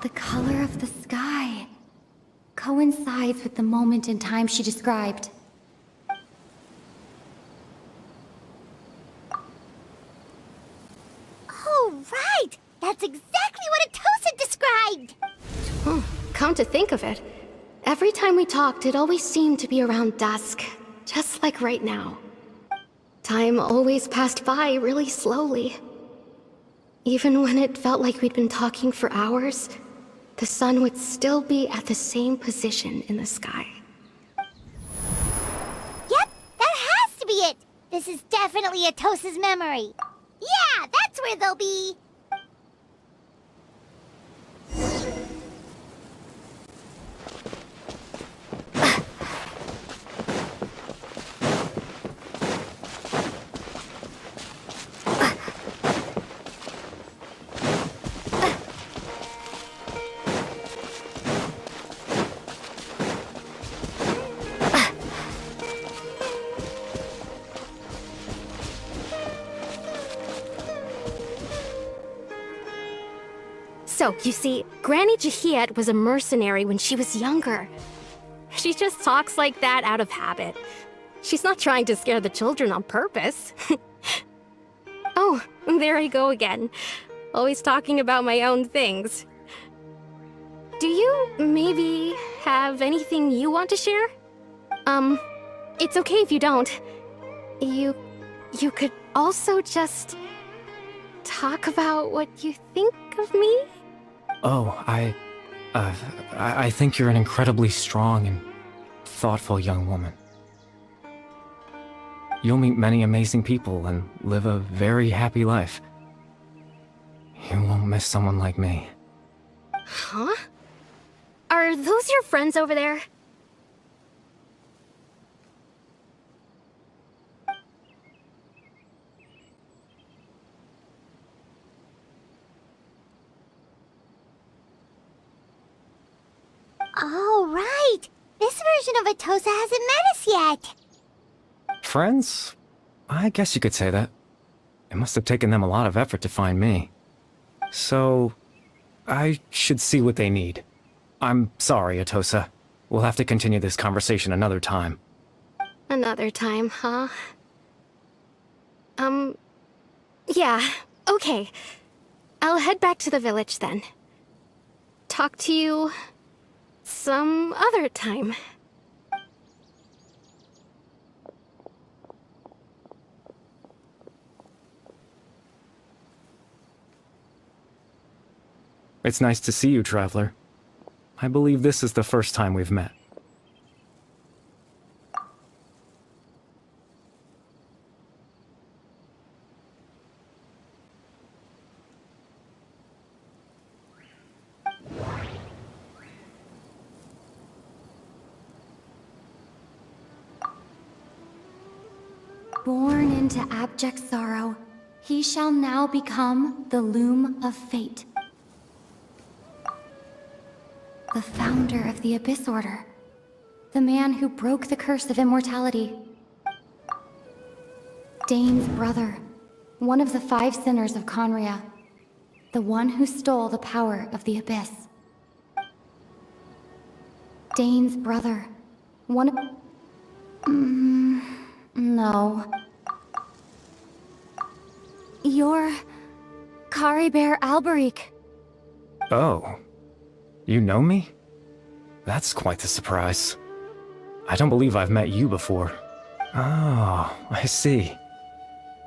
The color of the sky coincides with the moment in time she described. Oh, right! That's exactly what Atosa described! Come to think of it, every time we talked, it always seemed to be around dusk, just like right now. Time always passed by really slowly. Even when it felt like we'd been talking for hours, the sun would still be at the same position in the sky. Yep, that has to be it! This is definitely Atosa's memory. Yeah, that's where they'll be! So, you see, Granny Jahiet was a mercenary when she was younger. She just talks like that out of habit. She's not trying to scare the children on purpose. Oh, there I go again. Always talking about my own things. Do you maybe have anything you want to share? It's okay if you don't. You could also just talk about what you think of me? Oh, I think you're an incredibly strong and thoughtful young woman. You'll meet many amazing people and live a very happy life. You won't miss someone like me. Huh? Are those your friends over there? Oh, right! This version of Atosa hasn't met us yet! Friends? I guess you could say that. It must have taken them a lot of effort to find me. So, I should see what they need. I'm sorry, Atosa. We'll have to continue this conversation another time. Another time, huh? Yeah, okay. I'll head back to the village then. Talk to you some other time. It's nice to see you, Traveler. I believe this is the first time we've met. Born into abject sorrow, he shall now become the Loom of Fate. The founder of the Abyss Order. The man who broke the curse of immortality. Dane's brother. One of the 5 sinners of Conria. The one who stole the power of the Abyss. Dane's brother. One of... no. You're... Sakari Bear Alberic. Oh. You know me? That's quite the surprise. I don't believe I've met you before. Oh, I see.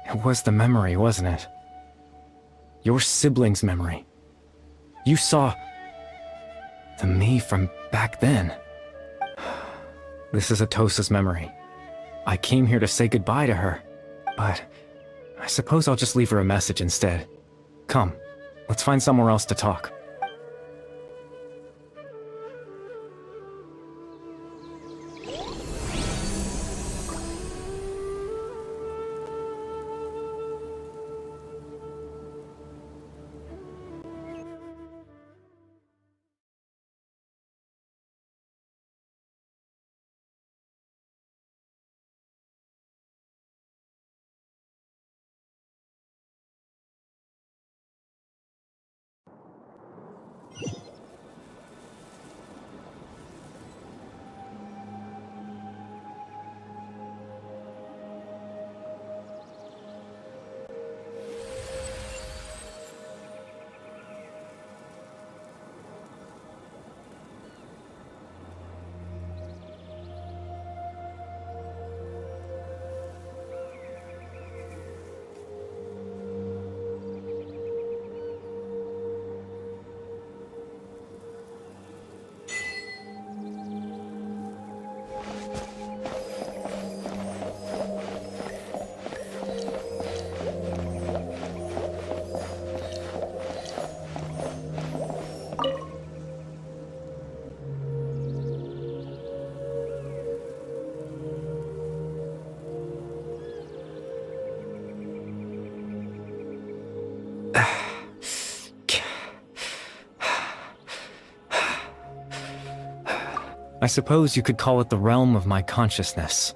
It was the memory, wasn't it? Your sibling's memory. You saw... the me from back then. This is Atosa's memory. I came here to say goodbye to her, but I suppose I'll just leave her a message instead. Come, let's find somewhere else to talk. I suppose you could call it the realm of my consciousness.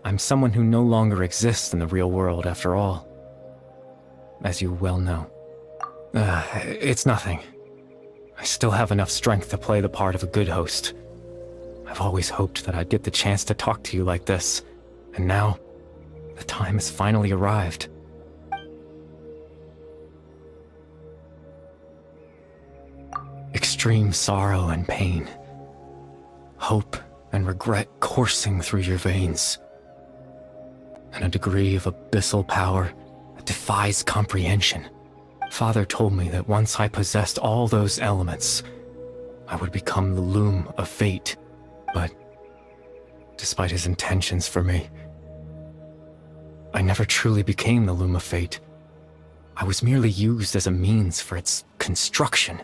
I'm someone who no longer exists in the real world, after all. As you well know. It's nothing. I still have enough strength to play the part of a good host. I've always hoped that I'd get the chance to talk to you like this, and now, the time has finally arrived. Extreme sorrow and pain. Hope and regret coursing through your veins. And a degree of abyssal power that defies comprehension. Father told me that once I possessed all those elements, I would become the loom of fate. But, despite his intentions for me, I never truly became the loom of fate. I was merely used as a means for its construction.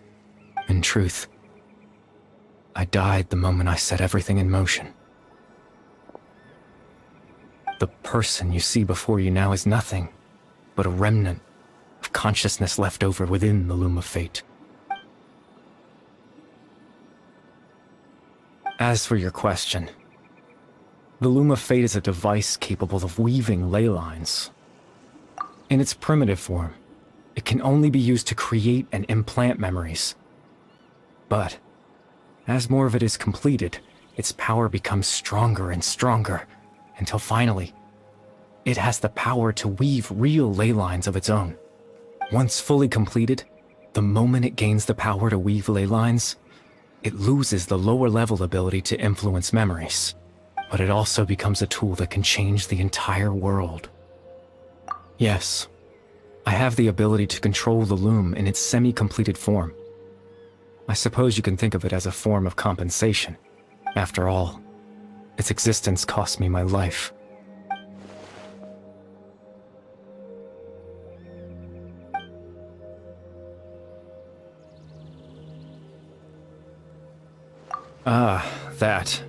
In truth, I died the moment I set everything in motion. The person you see before you now is nothing but a remnant of consciousness left over within the loom of fate. As for your question, the loom of fate is a device capable of weaving ley lines. In its primitive form, it can only be used to create and implant memories. But as more of it is completed, its power becomes stronger and stronger, until finally, it has the power to weave real ley lines of its own. Once fully completed, the moment it gains the power to weave ley lines, it loses the lower level ability to influence memories. But it also becomes a tool that can change the entire world. Yes, I have the ability to control the loom in its semi-completed form. I suppose you can think of it as a form of compensation. After all, its existence cost me my life. That.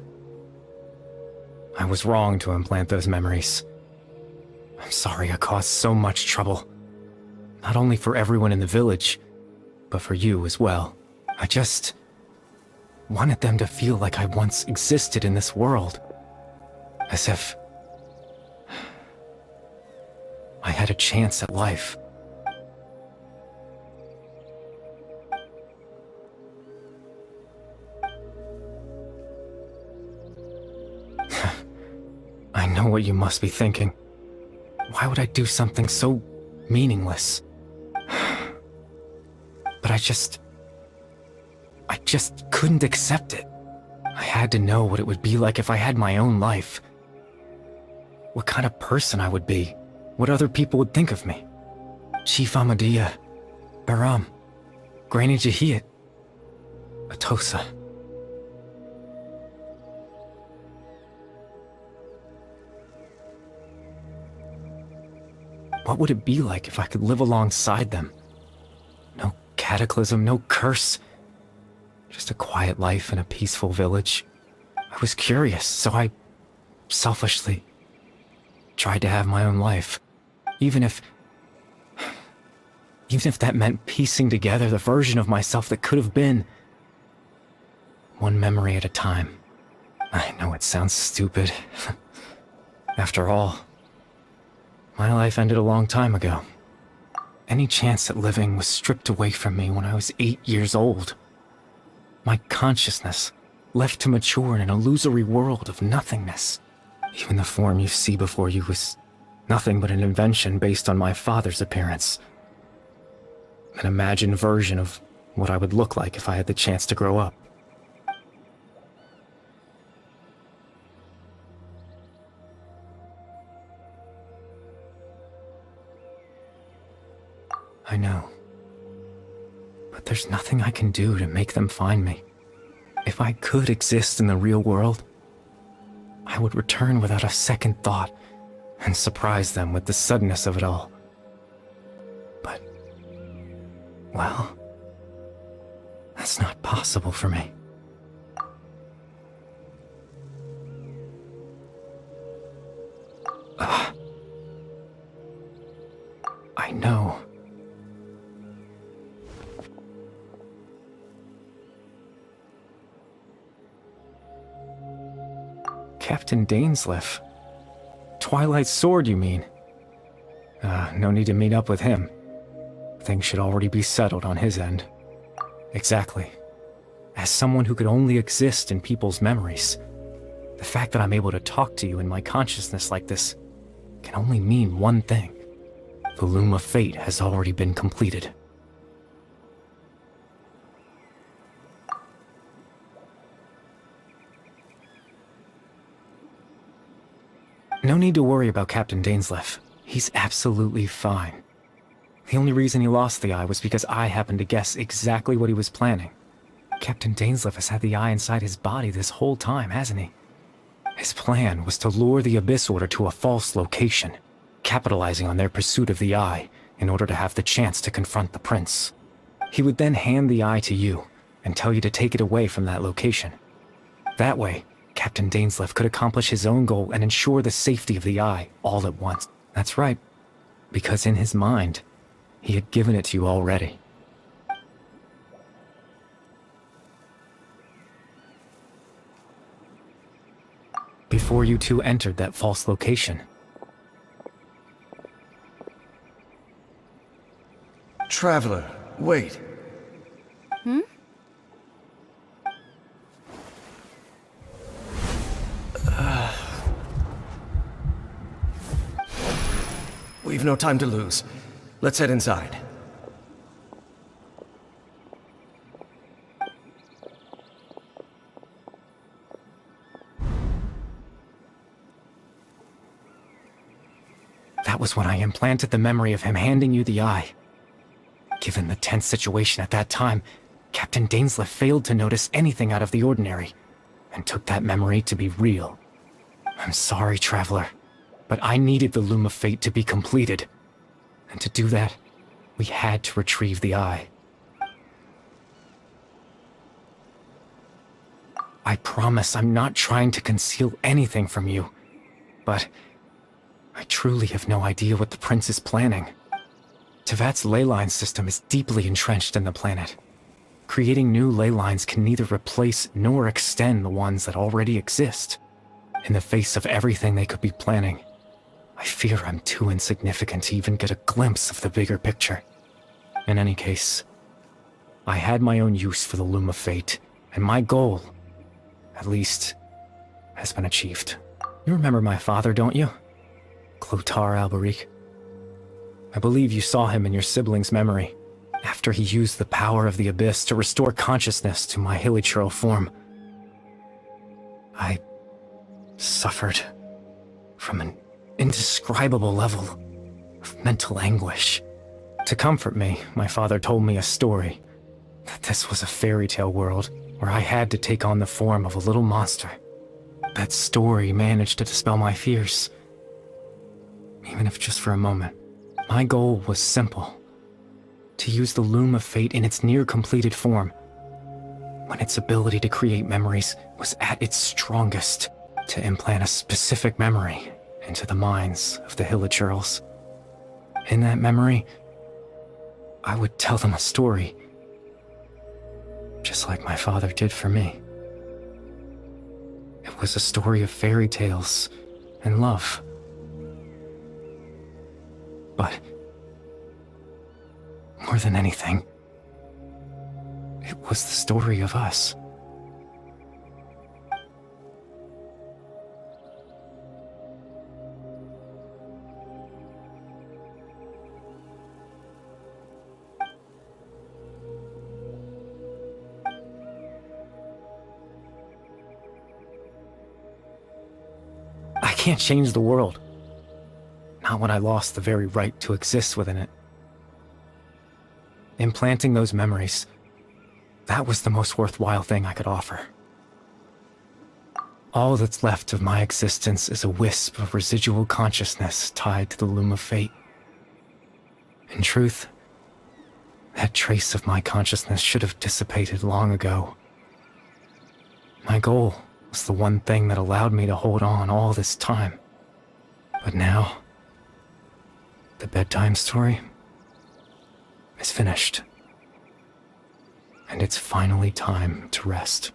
I was wrong to implant those memories. I'm sorry I caused so much trouble. Not only for everyone in the village, but for you as well. I just wanted them to feel like I once existed in this world. As if I had a chance at life. I know what you must be thinking. Why would I do something so meaningless? I just couldn't accept it. I had to know what it would be like if I had my own life. What kind of person I would be. What other people would think of me. Chief Amadia, Baram, Granny Jahiyat, Atosa. What would it be like if I could live alongside them? No cataclysm, no curse. Just a quiet life in a peaceful village. I was curious, so I selfishly tried to have my own life. Even if that meant piecing together the version of myself that could have been. One memory at a time. I know it sounds stupid. After all, my life ended a long time ago. Any chance at living was stripped away from me when I was 8 years old. My consciousness left to mature in an illusory world of nothingness. Even the form you see before you was nothing but an invention based on my father's appearance. An imagined version of what I would look like if I had the chance to grow up. I know. But there's nothing I can do to make them find me. If I could exist in the real world, I would return without a second thought and surprise them with the suddenness of it all. But, well, that's not possible for me. I know. Captain Dainsleif. Twilight Sword, you mean? No need to meet up with him. Things should already be settled on his end. Exactly. As someone who could only exist in people's memories, the fact that I'm able to talk to you in my consciousness like this can only mean one thing. The Loom of Fate has already been completed. No need to worry about Captain Dainsleif. He's absolutely fine. The only reason he lost the eye was because I happened to guess exactly what he was planning. Captain Dainsleif has had the eye inside his body this whole time, hasn't he? His plan was to lure the Abyss Order to a false location, capitalizing on their pursuit of the eye in order to have the chance to confront the prince. He would then hand the eye to you and tell you to take it away from that location. That way, Captain Dainsleif could accomplish his own goal and ensure the safety of the eye all at once. That's right, because in his mind, he had given it to you already. Before you two entered that false location. Traveler, wait. We've no time to lose. Let's head inside. That was when I implanted the memory of him handing you the eye. Given the tense situation at that time, Captain Dainsleif failed to notice anything out of the ordinary, and took that memory to be real. I'm sorry, Traveler, but I needed the Loom of Fate to be completed. And to do that, we had to retrieve the eye. I promise I'm not trying to conceal anything from you, but I truly have no idea what the prince is planning. Tevat's ley line system is deeply entrenched in the planet. Creating new ley lines can neither replace nor extend the ones that already exist. In the face of everything they could be planning, I fear I'm too insignificant to even get a glimpse of the bigger picture. In any case, I had my own use for the Loom of Fate, and my goal, at least, has been achieved. You remember my father, don't you? Clotar Alberic. I believe you saw him in your sibling's memory. after he used the power of the Abyss to restore consciousness to my hilichurl form, I suffered from an indescribable level of mental anguish. To comfort me, my father told me a story, that this was a fairy tale world where I had to take on the form of a little monster. That story managed to dispel my fears, even if just for a moment. My goal was simple: to use the Loom of Fate in its near-completed form, when its ability to create memories was at its strongest, to implant a specific memory into the minds of the hilichurls. In that memory, I would tell them a story, just like my father did for me. It was a story of fairy tales and love. But more than anything, it was the story of us. I can't change the world. Not when I lost the very right to exist within it. Implanting those memories, that was the most worthwhile thing I could offer. All that's left of my existence is a wisp of residual consciousness tied to the Loom of Fate. In truth, that trace of my consciousness should have dissipated long ago. My goal was the one thing that allowed me to hold on all this time. But now, the bedtime story is finished. And it's finally time to rest.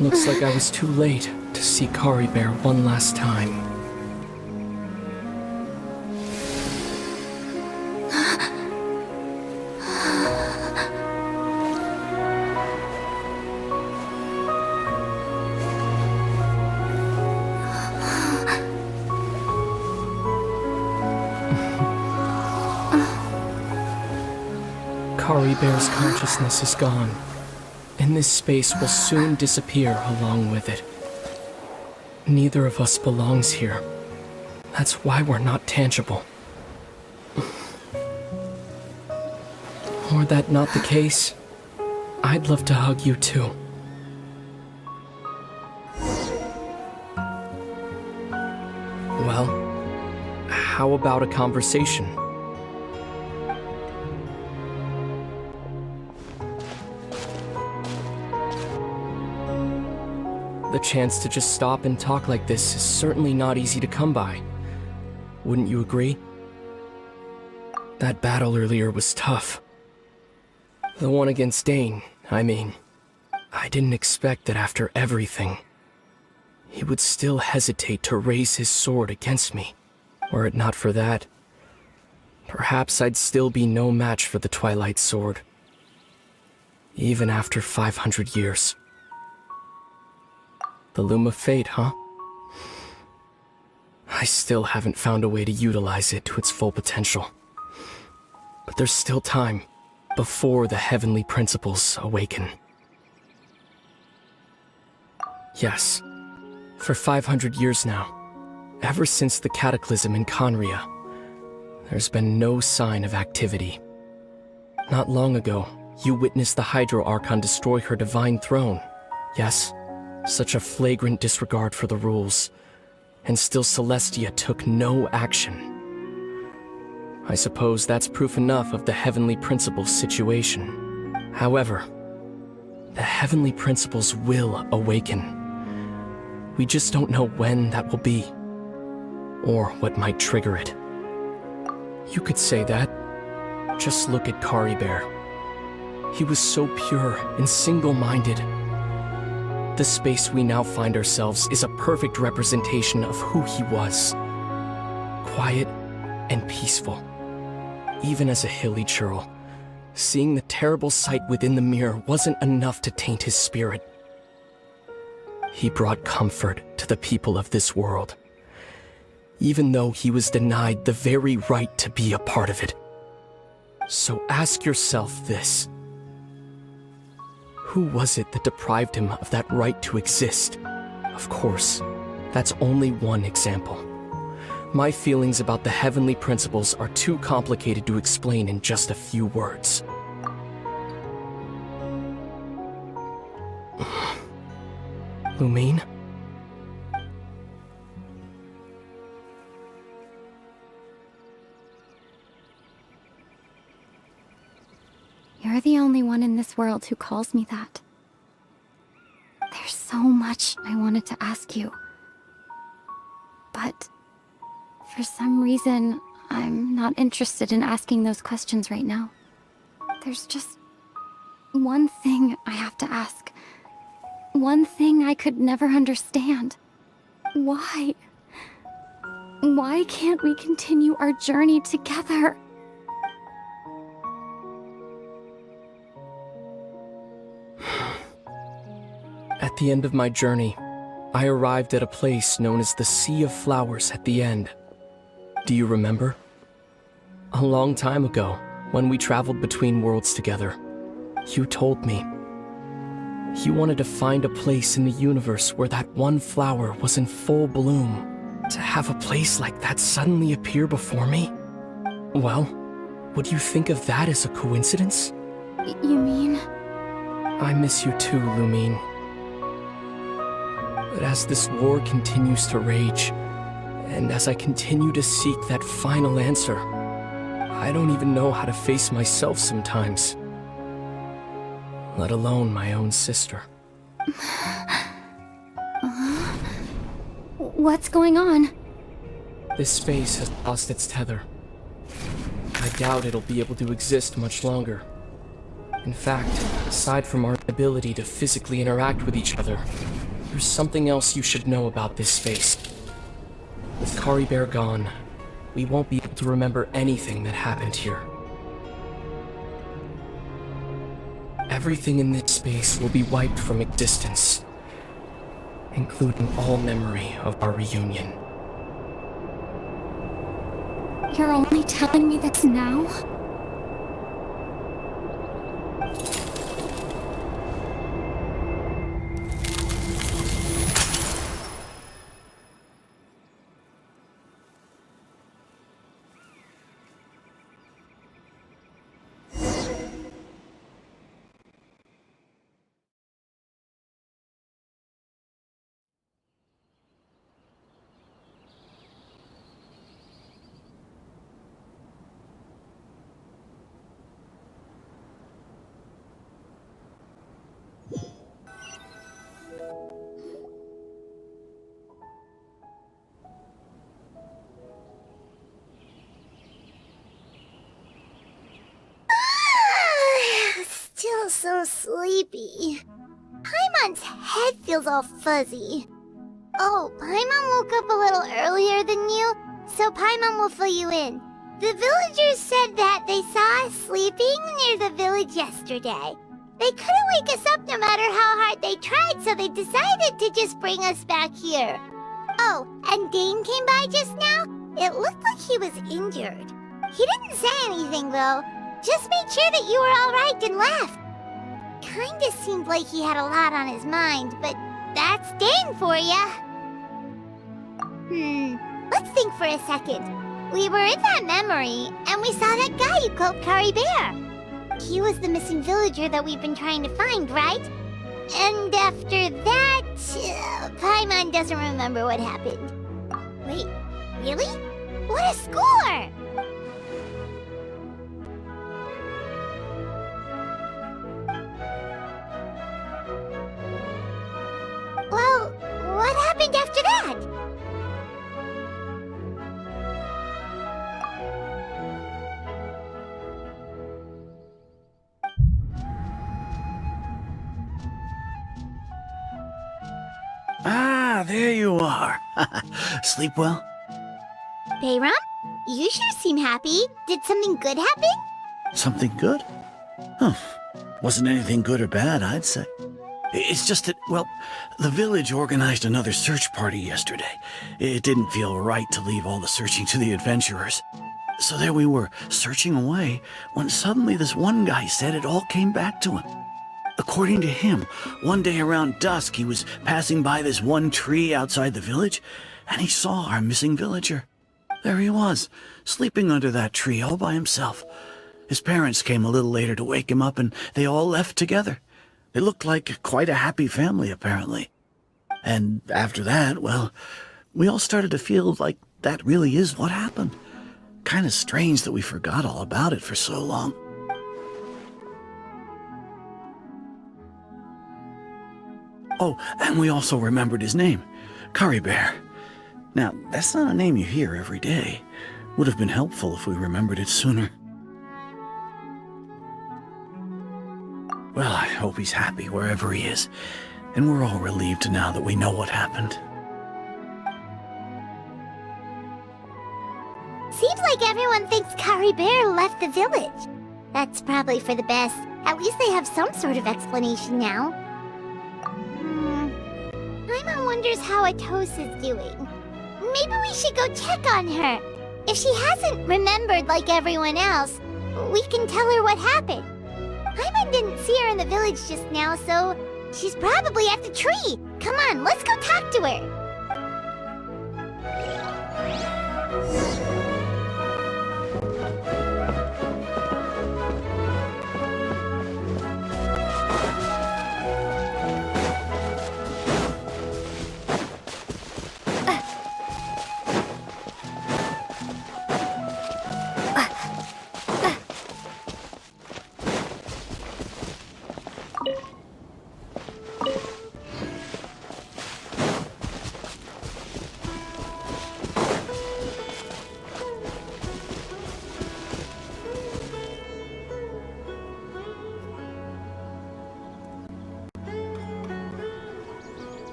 Looks like I was too late to see Kari Bear one last time. Kari Bear's consciousness is gone, and this space will soon disappear along with it. Neither of us belongs here. That's why we're not tangible. Were that not the case, I'd love to hug you too. Well, how about a conversation? The chance to just stop and talk like this is certainly not easy to come by. Wouldn't you agree? That battle earlier was tough. The one against Dane, I mean. I didn't expect that after everything, he would still hesitate to raise his sword against me. Were it not for that, perhaps I'd still be no match for the Twilight Sword. Even after 500 years. The Loom of Fate, huh? I still haven't found a way to utilize it to its full potential. But there's still time before the heavenly principles awaken. Yes, for 500 years now, ever since the cataclysm in Conria, there's been no sign of activity. Not long ago, you witnessed the Hydro Archon destroy her divine throne, yes? Such a flagrant disregard for the rules, and still Celestia took no action. I suppose that's proof enough of the Heavenly Principles situation. However, the Heavenly Principles will awaken. We just don't know when that will be, or what might trigger it. You could say that. Just look at Kari Bear. He was so pure and single-minded. The space we now find ourselves is a perfect representation of who he was. Quiet and peaceful. Even as a hilly churl, seeing the terrible sight within the mirror wasn't enough to taint his spirit. He brought comfort to the people of this world, even though he was denied the very right to be a part of it. So ask yourself this. Who was it that deprived him of that right to exist? Of course, that's only one example. My feelings about the Heavenly Principles are too complicated to explain in just a few words. Lumine? You're the only one in this world who calls me that. There's so much I wanted to ask you. But for some reason, I'm not interested in asking those questions right now. There's just one thing I have to ask. One thing I could never understand. Why? Why can't we continue our journey together? At the end of my journey, I arrived at a place known as the Sea of Flowers at the end. Do you remember? A long time ago, when we traveled between worlds together, you told me you wanted to find a place in the universe where that one flower was in full bloom. To have a place like that suddenly appear before me? Well, would you think of that as a coincidence? You mean? I miss you too, Lumine. But as this war continues to rage, and as I continue to seek that final answer, I don't even know how to face myself sometimes. Let alone my own sister. What's going on? This space has lost its tether. I doubt it'll be able to exist much longer. In fact, aside from our ability to physically interact with each other, there's something else you should know about this space. With Kari Bear gone, we won't be able to remember anything that happened here. Everything in this space will be wiped from existence, including all memory of our reunion. You're only telling me this now? Still so sleepy. Paimon's head feels all fuzzy. Oh, Paimon woke up a little earlier than you, so Paimon will fill you in. The villagers said that they saw us sleeping near the village yesterday. They couldn't wake us up no matter how hard they tried, so they decided to just bring us back here. Oh, and Dane came by just now. It looked like he was injured. He didn't say anything, though. Just made sure that you were alright and left. Kinda seemed like he had a lot on his mind, but that's Dane for ya. Let's think for a second. We were in that memory, and we saw that guy you called Kari Bear. He was the missing villager that we've been trying to find, right? And after that, Paimon doesn't remember what happened. Wait, really? What a score! Well, what happened after that? Ah, there you are. Sleep well? Bayram, you sure seem happy. Did something good happen? Something good? Huh. Wasn't anything good or bad, I'd say. It's just that, well, the village organized another search party yesterday. It didn't feel right to leave all the searching to the adventurers. So there we were, searching away, when suddenly this one guy said it all came back to him. According to him, one day around dusk he was passing by this one tree outside the village, and he saw our missing villager. There he was, sleeping under that tree all by himself. His parents came a little later to wake him up, and they all left together. They looked like quite a happy family, apparently. And after that, well, we all started to feel like that really is what happened. Kind of strange that we forgot all about it for so long. Oh, and we also remembered his name, Curry Bear. Now, that's not a name you hear every day. Would have been helpful if we remembered it sooner. Well, I hope he's happy wherever he is, and we're all relieved now that we know what happened. Seems like everyone thinks Curry Bear left the village. That's probably for the best. At least they have some sort of explanation now. Paimon wonders how Atos is doing. Maybe we should go check on her. If she hasn't remembered like everyone else, we can tell her what happened. Paimon didn't see her in the village just now, so she's probably at the tree. Come on, let's go talk to her.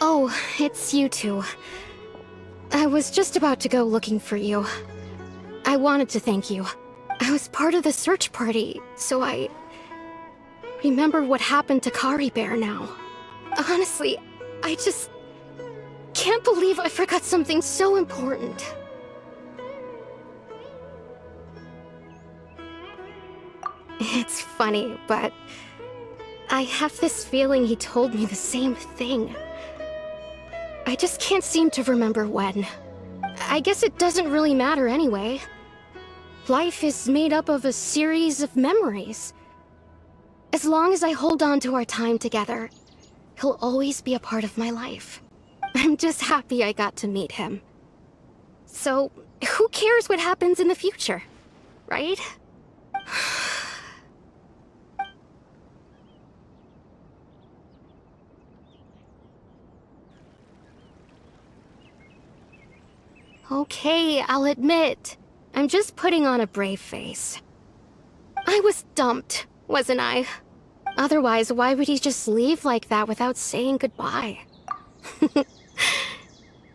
Oh, it's you two. I was just about to go looking for you. I wanted to thank you. I was part of the search party, so I remember what happened to Curry Bear now. Honestly, I just can't believe I forgot something so important. It's funny, but I have this feeling he told me the same thing. I just can't seem to remember when. I guess it doesn't really matter anyway. Life is made up of a series of memories. As long as I hold on to our time together, he'll always be a part of my life. I'm just happy I got to meet him. So, who cares what happens in the future, right? Okay, I'll admit, I'm just putting on a brave face. I was dumped, wasn't I? Otherwise, why would he just leave like that without saying goodbye?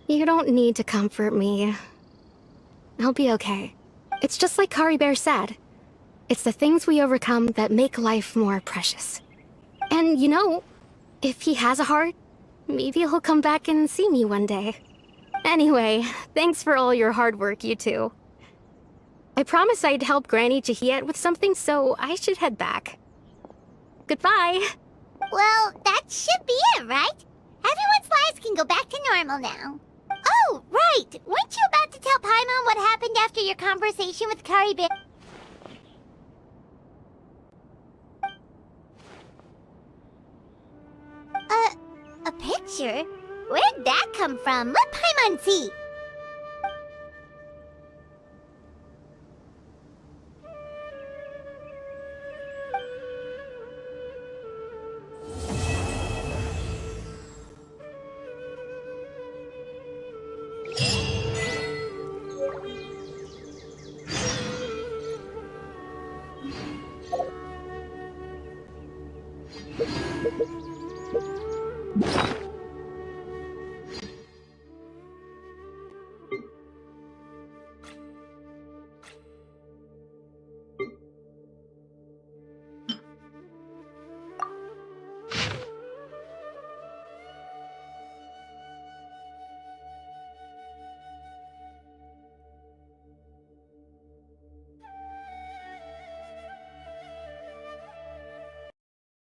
You don't need to comfort me. I'll be okay. It's just like Curry Bear said. It's the things we overcome that make life more precious. And you know, if he has a heart, maybe he'll come back and see me one day. Anyway, thanks for all your hard work, you two. I promised I'd help Granny Jahiet with something, so I should head back. Goodbye! Well, that should be it, right? Everyone's lives can go back to normal now. Oh, Oh, right! Weren't you about to tell Paimon what happened after your conversation with Karibe? A picture? Where'd that come from? Let Paimon see!